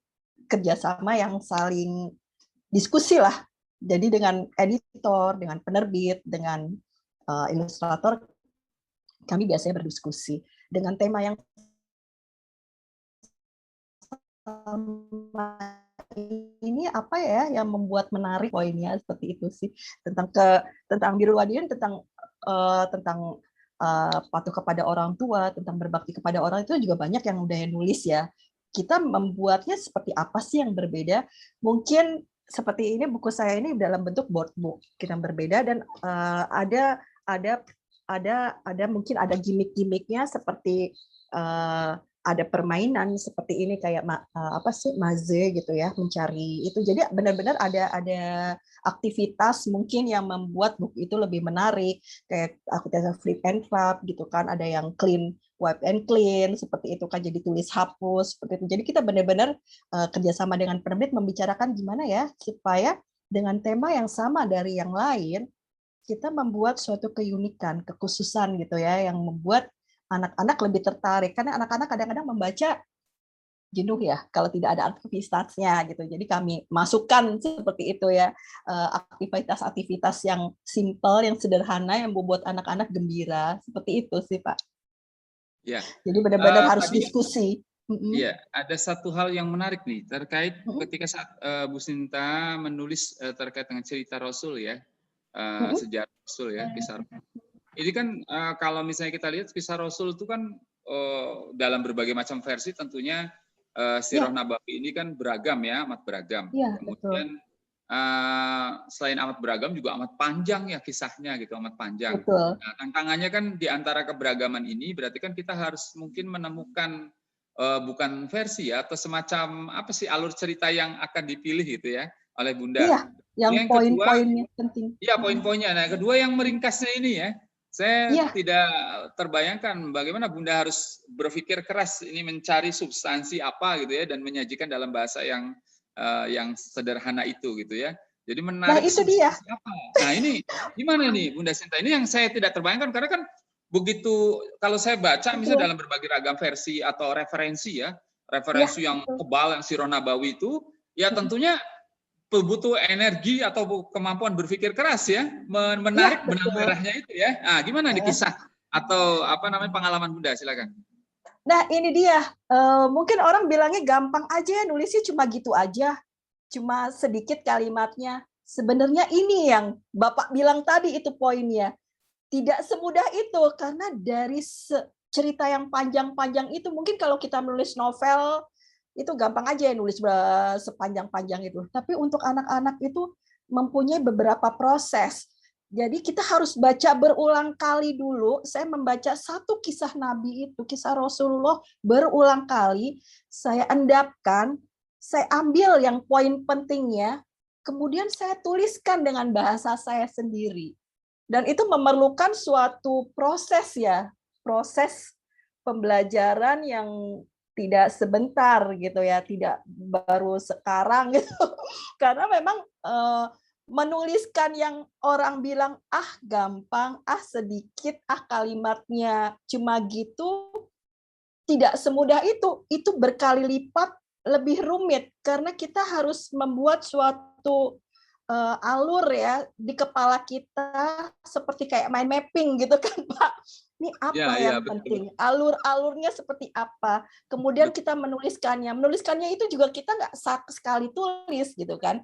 kerjasama yang saling diskusi lah. Jadi dengan editor, dengan penerbit, dengan ilustrator, kami biasanya berdiskusi dengan tema yang ini apa ya yang membuat menarik poinnya, seperti itu sih, tentang birrul walidain, tentang patuh kepada orang tua, tentang berbakti kepada orang, itu juga banyak yang udah nulis ya. Kita membuatnya seperti apa sih yang berbeda? Mungkin seperti ini buku saya ini dalam bentuk board book, kita berbeda, dan ada mungkin ada gimmick-gimmicknya, seperti ada permainan seperti ini kayak apa sih, maze gitu ya, mencari itu. Jadi benar-benar ada aktivitas mungkin yang membuat buku itu lebih menarik, kayak aktivitas flip and flap gitu kan, ada yang clean wipe and clean seperti itu kan, jadi tulis hapus seperti itu. Jadi kita benar-benar kerjasama dengan penerbit membicarakan gimana ya supaya dengan tema yang sama dari yang lain kita membuat suatu keunikan, kekhususan gitu ya, yang membuat anak-anak lebih tertarik. Karena anak-anak kadang-kadang membaca jenuh ya kalau tidak ada aktivitasnya gitu. Jadi kami masukkan seperti itu ya, aktivitas-aktivitas yang simple, yang sederhana, yang membuat anak-anak gembira. Seperti itu sih Pak. Ya. Jadi benar-benar harus Tadi diskusi. iya, ada satu hal yang menarik nih terkait ketika saat Bu Sinta menulis terkait dengan cerita Rasul ya, sejarah Rasul ya, kisah Rasul. Ini kan kalau misalnya kita lihat kisah Rasul itu kan dalam berbagai macam versi tentunya Sirah Nabawi ini kan beragam ya, amat beragam. Iya, Kemudian selain amat beragam juga amat panjang ya kisahnya gitu, amat panjang. betul. Nah, tantangannya kan di antara keberagaman ini berarti kan kita harus mungkin menemukan bukan versi ya atau semacam apa sih alur cerita yang akan dipilih gitu ya oleh Bunda. Iya, yang Yang kedua, poin-poinnya penting. iya poin-poinnya. Nah, kedua yang meringkasnya ini ya, saya Iya. tidak terbayangkan bagaimana Bunda harus berpikir keras ini mencari substansi apa gitu ya dan menyajikan dalam bahasa yang sederhana itu gitu ya. Jadi menarik Nah, itu dia. substansi apa. Nah, ini gimana nih Bunda Sinta? Ini yang saya tidak terbayangkan karena kan begitu kalau saya baca misalnya dalam berbagai ragam versi atau referensi ya, referensi yang tebal yang Sirah Nabawi itu ya tentunya butuh energi atau kemampuan berpikir keras ya, menarik benang merahnya itu ya. Nah, gimana nih kisah atau apa namanya pengalaman Bunda, silakan. Nah, ini dia. Mungkin orang bilangnya gampang aja ya, nulisnya cuma gitu aja. Cuma sedikit kalimatnya. Sebenarnya ini yang Bapak bilang tadi itu poinnya. Tidak semudah itu karena dari cerita yang panjang-panjang itu mungkin kalau kita menulis novel itu gampang aja ya nulis sepanjang-panjang itu. Tapi untuk anak-anak itu mempunyai beberapa proses. Jadi kita harus baca berulang kali dulu. Saya membaca satu kisah Nabi itu, kisah Rasulullah berulang kali. Saya endapkan, saya ambil yang poin pentingnya, kemudian saya tuliskan dengan bahasa saya sendiri. Dan itu memerlukan suatu proses ya, proses pembelajaran yang tidak sebentar gitu ya, tidak baru sekarang gitu. Karena memang menuliskan yang orang bilang gampang, sedikit, kalimatnya cuma gitu, tidak semudah itu berkali lipat lebih rumit karena kita harus membuat suatu alur ya di kepala kita seperti kayak mind mapping gitu kan Pak. Ini apa yang penting? Alur-alurnya seperti apa? Kemudian kita menuliskannya. Menuliskannya itu juga kita nggak sekali tulis gitu kan.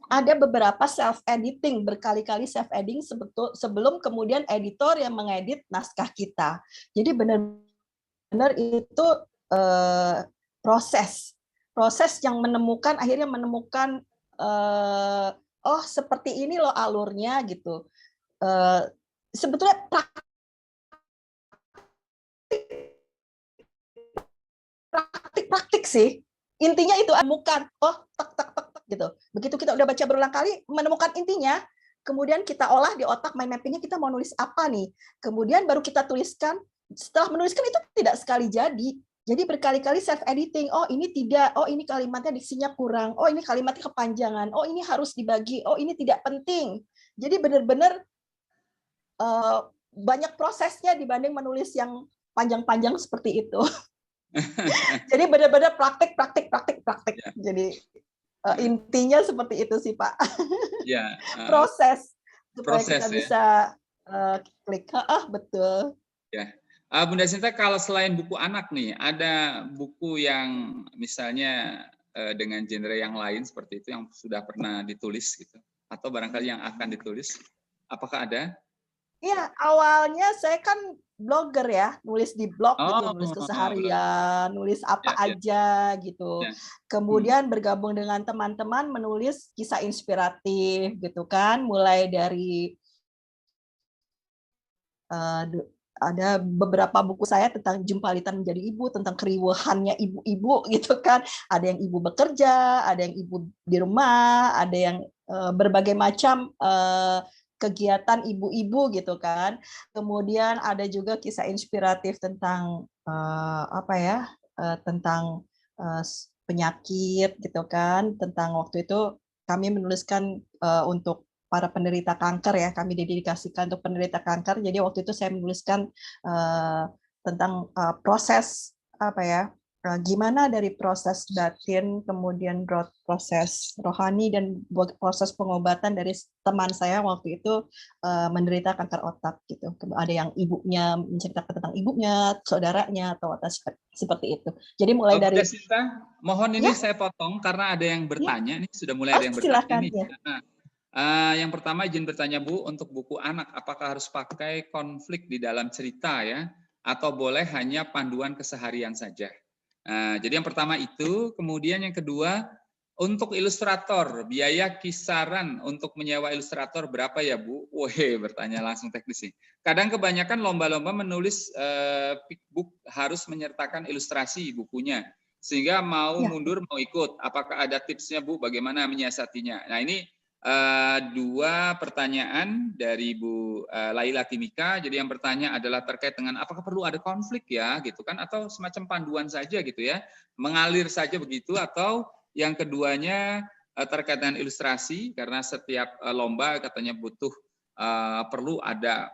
Ada beberapa self-editing, berkali-kali self-editing sebelum kemudian editor yang mengedit naskah kita. Jadi benar-benar itu proses yang akhirnya menemukan seperti ini loh alurnya gitu. Sebetulnya praktik sih. Intinya itu menemukan tak gitu. Begitu kita udah baca berulang kali menemukan intinya, kemudian kita olah di otak mind mapping-nya kita mau nulis apa nih. Kemudian baru kita tuliskan. Setelah menuliskan itu tidak sekali jadi. Jadi berkali-kali self editing. Oh, ini tidak. Oh, ini kalimatnya diksinya kurang. Oh, ini kalimatnya kepanjangan. Oh, ini harus dibagi. Oh, ini tidak penting. Jadi benar-benar banyak prosesnya dibanding menulis yang panjang-panjang seperti itu. Jadi benar-benar praktik. Ya. Jadi intinya seperti itu sih Pak. Ya. Proses supaya proses, kita ya. bisa klik. Betul. Ya. Bunda Sinta, kalau selain buku anak nih, ada buku yang misalnya dengan genre yang lain seperti itu yang sudah pernah ditulis gitu, atau barangkali yang akan ditulis, apakah ada? Iya, awalnya saya kan blogger ya, nulis di blog gitu, nulis keseharian, nulis apa aja gitu. Kemudian bergabung dengan teman-teman menulis kisah inspiratif gitu kan, mulai dari ada beberapa buku saya tentang jumpalitan menjadi ibu, tentang keriuhannya ibu-ibu gitu kan. Ada yang ibu bekerja, ada yang ibu di rumah, ada yang berbagai macam kegiatan ibu-ibu gitu kan. Kemudian ada juga kisah inspiratif tentang tentang penyakit gitu kan. Tentang waktu itu kami menuliskan untuk para penderita kanker ya, kami dedikasikan untuk penderita kanker. Jadi waktu itu saya menuliskan tentang proses gimana dari proses batin, kemudian proses rohani dan proses pengobatan dari teman saya waktu itu menderita kanker otak gitu. Ada yang ibunya menceritakan tentang ibunya, saudaranya atau seperti itu. Jadi mulai dari Bunda Sinta, mohon ini Ya. saya potong karena ada yang bertanya nih, sudah mulai ada yang bertanya silakan nih. ya. Nah, yang pertama izin bertanya Bu, untuk buku anak apakah harus pakai konflik di dalam cerita ya, atau boleh hanya panduan keseharian saja? Jadi yang pertama itu, kemudian yang kedua, untuk ilustrator, biaya kisaran untuk menyewa ilustrator berapa ya Bu? Wih, bertanya langsung teknis nih. Kadang kebanyakan lomba-lomba menulis pickbook harus menyertakan ilustrasi bukunya, sehingga mau mundur mau ikut. Apakah ada tipsnya Bu, bagaimana menyiasatinya? Nah ini dua pertanyaan dari Bu Laila Timika. Jadi yang bertanya adalah terkait dengan apakah perlu ada konflik ya, gitu kan, atau semacam panduan saja gitu ya, mengalir saja begitu, atau yang keduanya terkait dengan ilustrasi karena setiap lomba katanya butuh perlu ada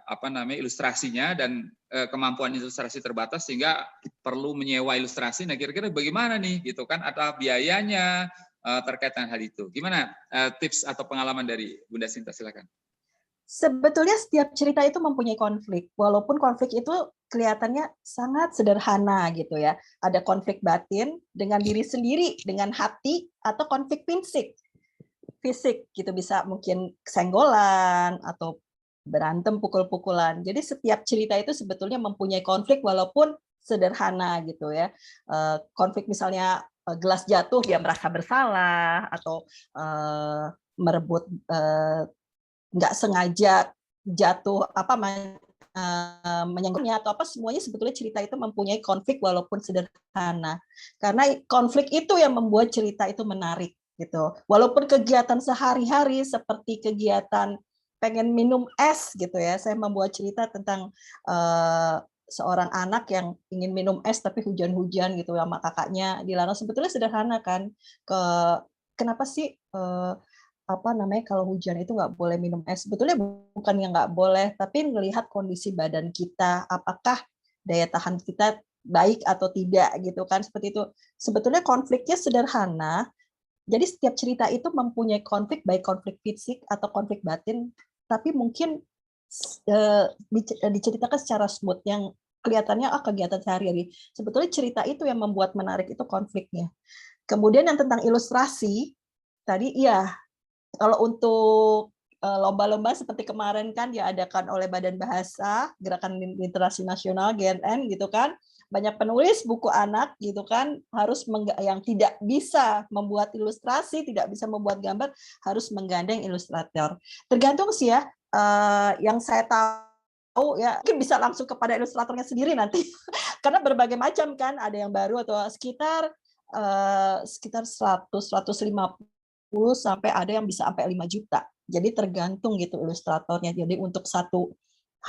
ilustrasinya dan kemampuan ilustrasi terbatas sehingga perlu menyewa ilustrasi. Nah kira-kira bagaimana nih gitu kan, atau biayanya terkait dengan hal itu. Gimana tips atau pengalaman dari Bunda Sinta, silakan. Sebetulnya setiap cerita itu mempunyai konflik, walaupun konflik itu kelihatannya sangat sederhana gitu ya. Ada konflik batin dengan diri sendiri, dengan hati, atau konflik fisik gitu, bisa mungkin kesenggolan atau berantem pukul-pukulan. Jadi setiap cerita itu sebetulnya mempunyai konflik walaupun sederhana gitu ya. Konflik misalnya gelas jatuh dia merasa bersalah, atau merebut nggak sengaja jatuh menyenggolnya atau apa, semuanya sebetulnya cerita itu mempunyai konflik walaupun sederhana, karena konflik itu yang membuat cerita itu menarik gitu. Walaupun kegiatan sehari-hari seperti kegiatan pengen minum es gitu ya, saya membuat cerita tentang seorang anak yang ingin minum es tapi hujan-hujan gitu sama kakaknya dilarang. Sebetulnya sederhana kan, kenapa sih kalau hujan itu nggak boleh minum es? Sebetulnya bukan yang nggak boleh, tapi melihat kondisi badan kita, apakah daya tahan kita baik atau tidak gitu kan, seperti itu. Sebetulnya konfliknya sederhana, jadi setiap cerita itu mempunyai konflik, baik konflik fisik atau konflik batin, tapi mungkin diceritakan secara smooth, yang kelihatannya kegiatan sehari-hari. Sebetulnya cerita itu yang membuat menarik, itu konfliknya. Kemudian yang tentang ilustrasi, tadi iya, kalau untuk lomba-lomba seperti kemarin kan diadakan oleh Badan Bahasa Gerakan Literasi Nasional GNN gitu kan, banyak penulis buku anak gitu kan, harus yang tidak bisa membuat ilustrasi, tidak bisa membuat gambar, harus menggandeng ilustrator. Tergantung sih ya, yang saya tahu ya, mungkin bisa langsung kepada ilustratornya sendiri nanti, karena berbagai macam kan, ada yang baru atau sekitar 100-150 sampai ada yang bisa sampai 5 juta. Jadi tergantung gitu ilustratornya. Jadi untuk satu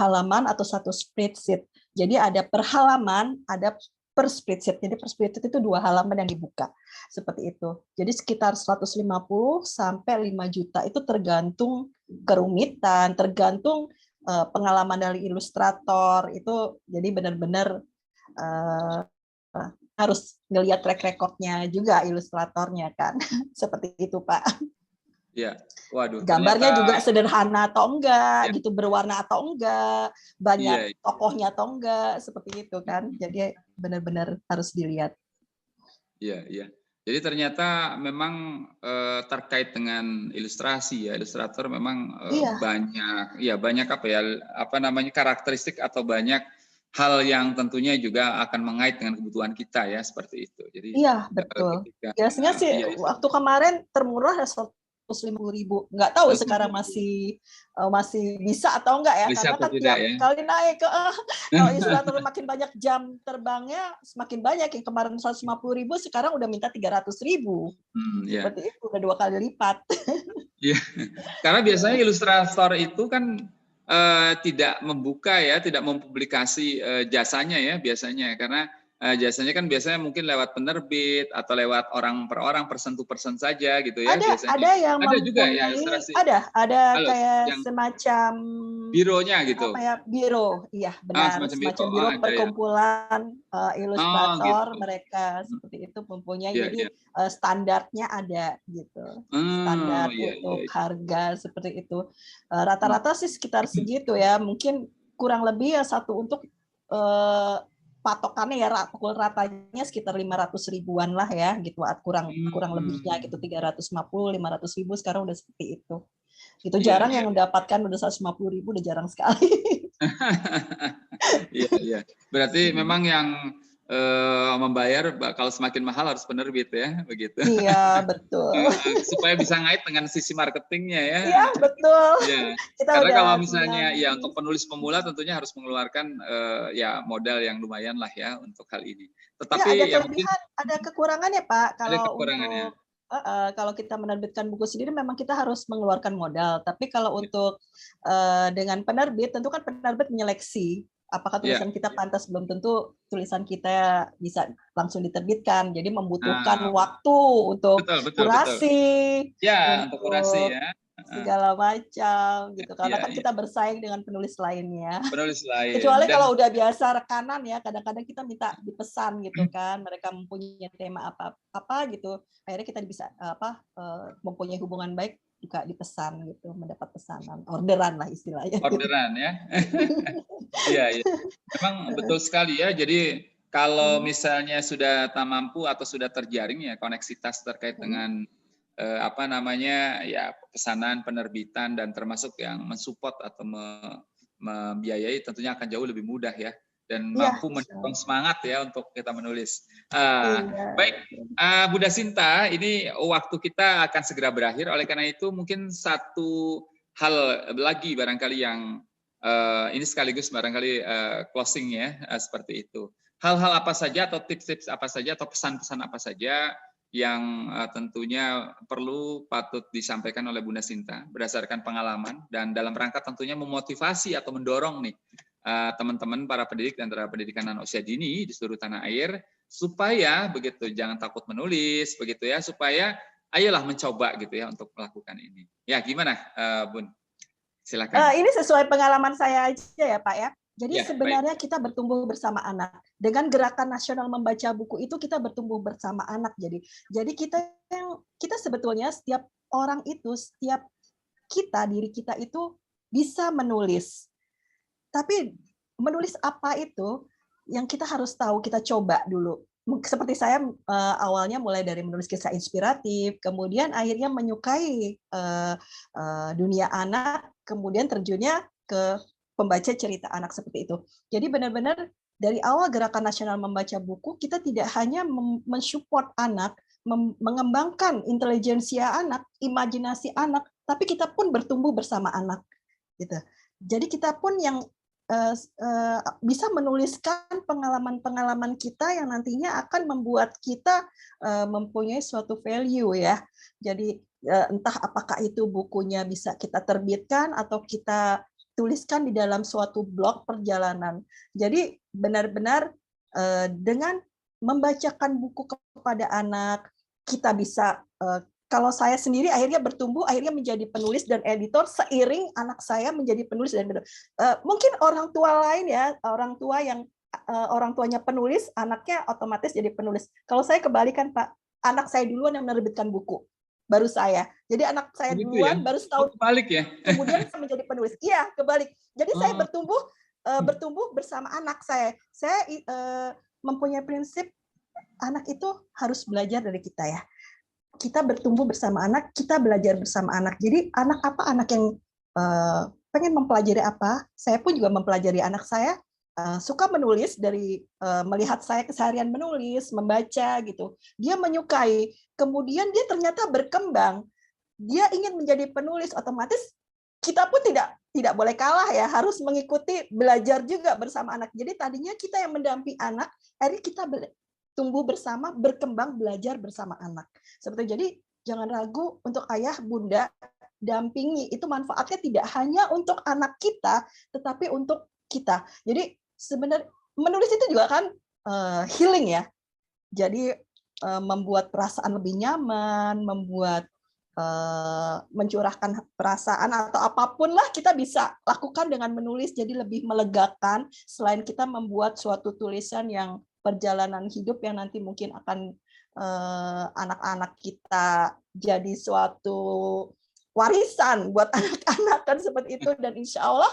halaman atau satu spreadsheet. Jadi ada per halaman, ada per spreadsheet. Jadi per spreadsheet itu 2 halaman yang dibuka. Seperti itu. Jadi sekitar 150 sampai 5 juta itu tergantung kerumitan, tergantung pengalaman dari ilustrator. Itu jadi benar-benar harus ngelihat track record-nya juga ilustratornya kan. Seperti itu, Pak. Iya. Waduh. Gambarnya ternyata, juga sederhana atau enggak, ya, gitu, berwarna atau enggak, banyak iya. tokohnya atau enggak, seperti itu kan. Jadi benar-benar harus dilihat. Iya, iya. Jadi ternyata memang terkait dengan ilustrasi ya, ilustrator memang banyak karakteristik atau banyak hal yang tentunya juga akan mengait dengan kebutuhan kita ya, seperti itu. Jadi iya, betul. Biasanya sih waktu kemarin termurah 150.000. Nggak tahu sekarang masih bisa atau enggak ya, bisa karena kan tiap kali naik kalau ilustrator makin banyak jam terbangnya, semakin banyak. Yang kemarin 150.000 sekarang udah minta 300.000. Seperti itu, udah 2 kali lipat. Iya. Karena biasanya ilustrator itu kan tidak membuka ya, tidak mempublikasi jasanya ya biasanya, karena Jasanya kan biasanya mungkin lewat penerbit atau lewat orang per orang, person to person saja gitu ya biasanya. Ada yang Ada juga ya mempunyai, ilustrasi. ada Halo, kayak yang semacam bironya gitu. apa ya, biro, iya benar, Semacam biro. semacam Oh, biro ada ya. perkumpulan Oh, ilustrator, gitu. mereka seperti itu mempunyai, Iya, jadi iya. standarnya ada gitu, standar Iya, untuk iya. harga seperti itu. Rata-rata sih sekitar segitu ya, mungkin kurang lebih ya satu untuk patokannya ya pukul ratanya sekitar 500 ribuan lah ya gitu, kurang lebihnya gitu, 350-500 ribu sekarang udah seperti itu. Itu Iya, jarang iya. yang mendapatkan udah 150 ribu, udah jarang sekali. Iya, iya. Berarti memang yang membayar kalau semakin mahal harus penerbit ya, begitu. Iya, betul. Supaya bisa ngait dengan sisi marketingnya ya. Iya, betul. Ya. Kita Karena udah kalau misalnya punya ya untuk penulis pemula tentunya harus mengeluarkan ya modal yang lumayan lah ya untuk hal ini. ya, Tetapi ada ya mungkin kelebihan, ada kekurangannya Pak. ada Kalau kekurangannya. untuk kalau kita menerbitkan buku sendiri memang kita harus mengeluarkan modal. Tapi kalau untuk dengan penerbit, tentu kan penerbit menyeleksi apakah Ya. tulisan kita pantas, belum tentu tulisan kita bisa langsung diterbitkan. Jadi membutuhkan waktu untuk Betul, betul, betul. kurasi, Ya, untuk kurasi ya. segala macam gitu. Karena Iya, kan iya. kita bersaing dengan penulis lainnya. Penulis lain. Kecuali Dan kalau udah biasa rekanan ya, kadang-kadang kita minta dipesan gitu kan, mereka mempunyai tema apa gitu, akhirnya kita bisa mempunyai hubungan baik juga dipesan gitu, mendapat pesanan, orderan lah istilahnya. orderan ya. Iya, iya. Memang betul sekali ya. Jadi kalau misalnya sudah tak mampu atau sudah terjaring ya koneksitas terkait dengan apa namanya ya pesanan, penerbitan dan termasuk yang mensupport atau membiayai tentunya akan jauh lebih mudah ya dan mampu mendorong semangat ya untuk kita menulis. Baik, Bunda Sinta, ini waktu kita akan segera berakhir. Oleh karena itu mungkin satu hal lagi barangkali yang ini sekaligus barangkali closing ya seperti itu. Hal-hal apa saja atau tips-tips apa saja atau pesan-pesan apa saja yang tentunya perlu patut disampaikan oleh Bunda Sinta berdasarkan pengalaman dan dalam rangka tentunya memotivasi atau mendorong nih teman-teman para pendidik dan tenaga pendidikan anak usia dini di seluruh tanah air supaya begitu jangan takut menulis begitu ya, supaya ayolah mencoba gitu ya untuk melakukan ini. Ya gimana Bun? Silakan. Ini sesuai pengalaman saya aja ya Pak ya. Jadi Ya, sebenarnya kita bertumbuh bersama anak. Dengan gerakan nasional membaca buku itu kita bertumbuh bersama anak. Jadi kita sebetulnya setiap orang itu, setiap diri kita itu bisa menulis. Tapi menulis apa itu yang kita harus tahu, kita coba dulu. Seperti saya awalnya mulai dari menulis kisah inspiratif, kemudian akhirnya menyukai dunia anak, kemudian terjunnya ke pembaca cerita anak seperti itu. Jadi benar-benar dari awal gerakan nasional membaca buku, kita tidak hanya mensupport anak, mengembangkan intelijensia anak, imajinasi anak, tapi kita pun bertumbuh bersama anak. Gitu. Jadi kita pun yang bisa menuliskan pengalaman-pengalaman kita yang nantinya akan membuat kita mempunyai suatu value ya. Jadi entah apakah itu bukunya bisa kita terbitkan atau kita tuliskan di dalam suatu blog perjalanan. Jadi benar-benar dengan membacakan buku kepada anak, kita bisa, kalau saya sendiri akhirnya bertumbuh, akhirnya menjadi penulis dan editor seiring anak saya menjadi penulis dan editor. Mungkin orang tua lain ya, orang tua yang orang tuanya penulis, anaknya otomatis jadi penulis. Kalau saya kebalikan Pak, anak saya duluan yang menerbitkan buku. Baru saya. Jadi anak saya duluan, baru setahun kebalik ya. Kemudian saya menjadi penulis. Iya, kebalik. Jadi saya bertumbuh bersama anak saya. Saya mempunyai prinsip anak itu harus belajar dari kita ya. Kita bertumbuh bersama anak, kita belajar bersama anak. Jadi anak apa? Anak yang pengen mempelajari apa? Saya pun juga mempelajari anak saya. Suka menulis dari melihat saya keseharian menulis, membaca gitu. Dia menyukai, kemudian dia ternyata berkembang. Dia ingin menjadi penulis, otomatis kita pun tidak boleh kalah ya, harus mengikuti belajar juga bersama anak. Jadi tadinya kita yang mendampingi anak, akhirnya kita tumbuh bersama, berkembang, belajar bersama anak. Seperti jadi jangan ragu untuk ayah bunda dampingi, itu manfaatnya tidak hanya untuk anak kita, tetapi untuk kita. Jadi sebenarnya menulis itu juga kan healing ya. Jadi membuat perasaan lebih nyaman, membuat mencurahkan perasaan atau apapun lah kita bisa lakukan dengan menulis, jadi lebih melegakan selain kita membuat suatu tulisan yang perjalanan hidup yang nanti mungkin akan anak-anak kita jadi suatu warisan buat anak-anak kan seperti itu. Dan insya Allah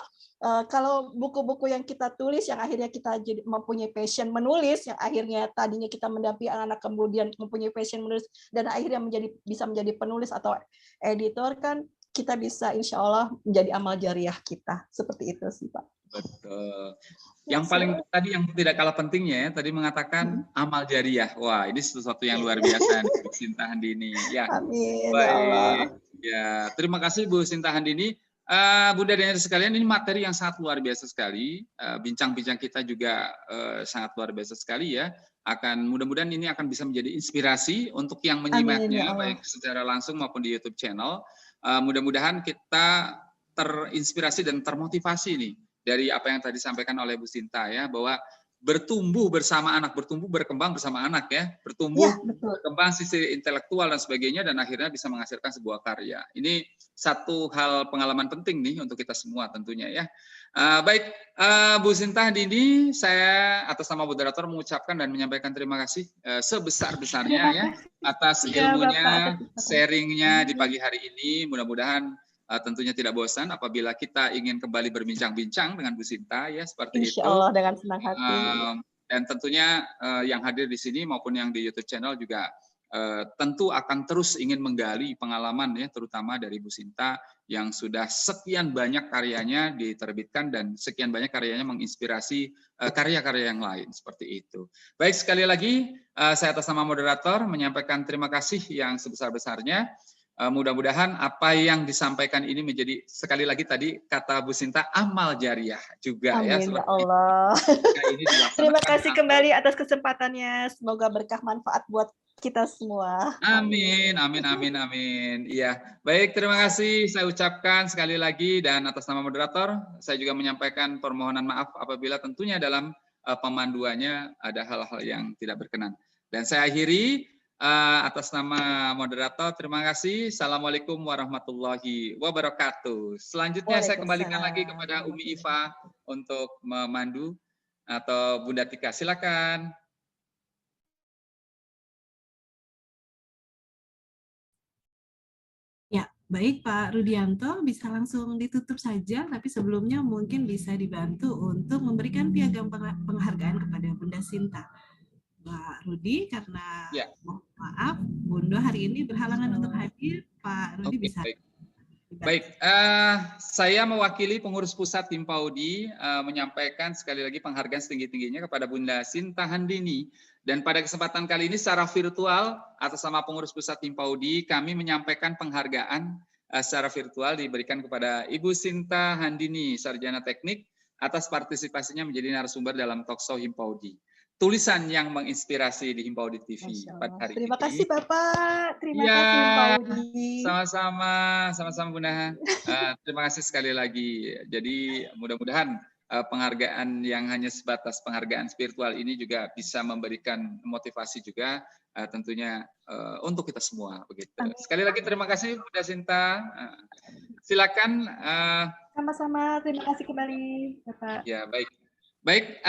kalau buku-buku yang kita tulis yang akhirnya kita jadi mempunyai passion menulis, yang akhirnya tadinya kita mendampingi anak-anak kemudian mempunyai passion menulis dan akhirnya bisa menjadi penulis atau editor, kan kita bisa insya Allah menjadi amal jariah kita. Seperti itu sih Pak. Betul. Yang paling tadi yang tidak kalah pentingnya ya, tadi mengatakan amal jariah. Wah, ini sesuatu yang luar biasa Bu Sinta Handini. Ya. Amin. Baik. Ya Allah. Ya, terima kasih Bu Sinta Handini. Bunda dan Saudara sekalian, ini materi yang sangat luar biasa sekali. Bincang-bincang kita juga sangat luar biasa sekali ya. Mudah-mudahan ini akan bisa menjadi inspirasi untuk yang menyimaknya, baik secara langsung maupun di YouTube channel. Mudah-mudahan kita terinspirasi dan termotivasi nih dari apa yang tadi disampaikan oleh Bu Sinta ya, bahwa bertumbuh bersama anak, bertumbuh berkembang bersama anak ya, bertumbuh berkembang sisi intelektual dan sebagainya, dan akhirnya bisa menghasilkan sebuah karya. Ini satu hal pengalaman penting nih untuk kita semua tentunya ya. Baik, Bu Sinta Handini, saya atas nama moderator mengucapkan dan menyampaikan terima kasih sebesar-besarnya ya atas ilmunya, sharingnya di pagi hari ini. Mudah-mudahan tentunya tidak bosan apabila kita ingin kembali berbincang-bincang dengan Bu Sinta ya, seperti Insya itu. Allah dengan senang hati. Dan tentunya yang hadir di sini maupun yang di YouTube channel juga tentu akan terus ingin menggali pengalaman ya, terutama dari Bu Sinta yang sudah sekian banyak karyanya diterbitkan dan sekian banyak karyanya menginspirasi karya-karya yang lain seperti itu. Baik, sekali lagi saya atas nama moderator menyampaikan terima kasih yang sebesar-besarnya. Mudah-mudahan apa yang disampaikan ini menjadi, sekali lagi tadi kata Bu Sinta, amal jariah juga. Amin, ya. Ya Allah. Terima kasih Amal. kembali atas kesempatannya. Semoga berkah manfaat buat kita semua. Amin, amin, amin, amin. Iya, baik, terima kasih saya ucapkan sekali lagi, dan atas nama moderator saya juga menyampaikan permohonan maaf apabila tentunya dalam pemanduannya ada hal-hal yang tidak berkenan. Dan saya akhiri atas nama moderator, terima kasih. Assalamualaikum warahmatullahi wabarakatuh. Selanjutnya saya kembalikan lagi kepada Umi Iva untuk memandu, atau Bunda Tika, silakan. Ya, baik Pak Rudianto, bisa langsung ditutup saja, tapi sebelumnya mungkin bisa dibantu untuk memberikan piagam penghargaan kepada Bunda Sinta. Pak Rudi, karena mohon maaf, Bunda hari ini berhalangan untuk hadir, Pak Rudi bisa. Baik, saya mewakili pengurus pusat Himpaudi menyampaikan sekali lagi penghargaan setinggi-tingginya kepada Bunda Sinta Handini. Dan pada kesempatan kali ini secara virtual atas nama pengurus pusat Himpaudi, kami menyampaikan penghargaan secara virtual diberikan kepada Ibu Sinta Handini, Sarjana Teknik, atas partisipasinya menjadi narasumber dalam Talkshow Himpaudi. Tulisan yang menginspirasi di Himpaudi TV pada hari Terima ini. kasih Bapak. Terima Ya, kasih Himpaudi. sama-sama Bunda. Terima kasih sekali lagi. Jadi mudah-mudahan penghargaan yang hanya sebatas penghargaan spiritual ini juga bisa memberikan motivasi juga tentunya untuk kita semua begitu. Sekali lagi terima kasih Bunda Sinta. Silakan. Sama-sama, terima kasih kembali Bapak. Ya, baik. Baik,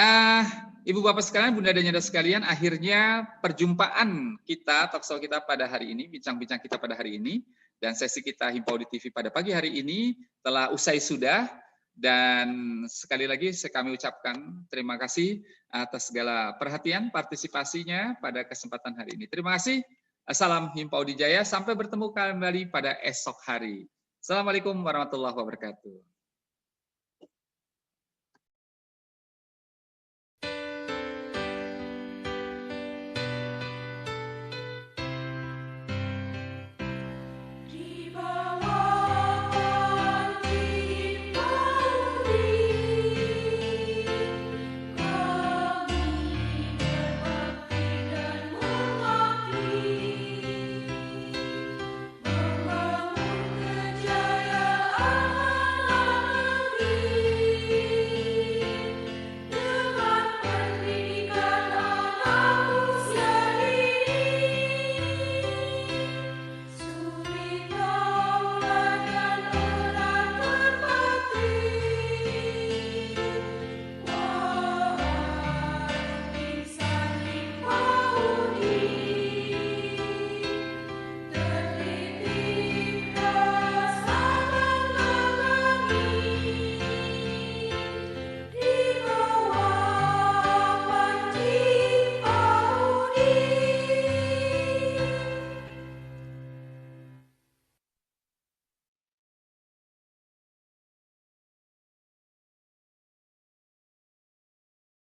Ibu Bapak sekalian, Bunda dan Saudara sekalian, akhirnya perjumpaan kita, talkshow kita pada hari ini, bincang-bincang kita pada hari ini, dan sesi kita Himpaudi TV pada pagi hari ini telah usai sudah. Dan sekali lagi kami ucapkan terima kasih atas segala perhatian, partisipasinya pada kesempatan hari ini. Terima kasih. Salam Himpaudi Jaya. Sampai bertemu kembali pada esok hari. Assalamualaikum warahmatullahi wabarakatuh.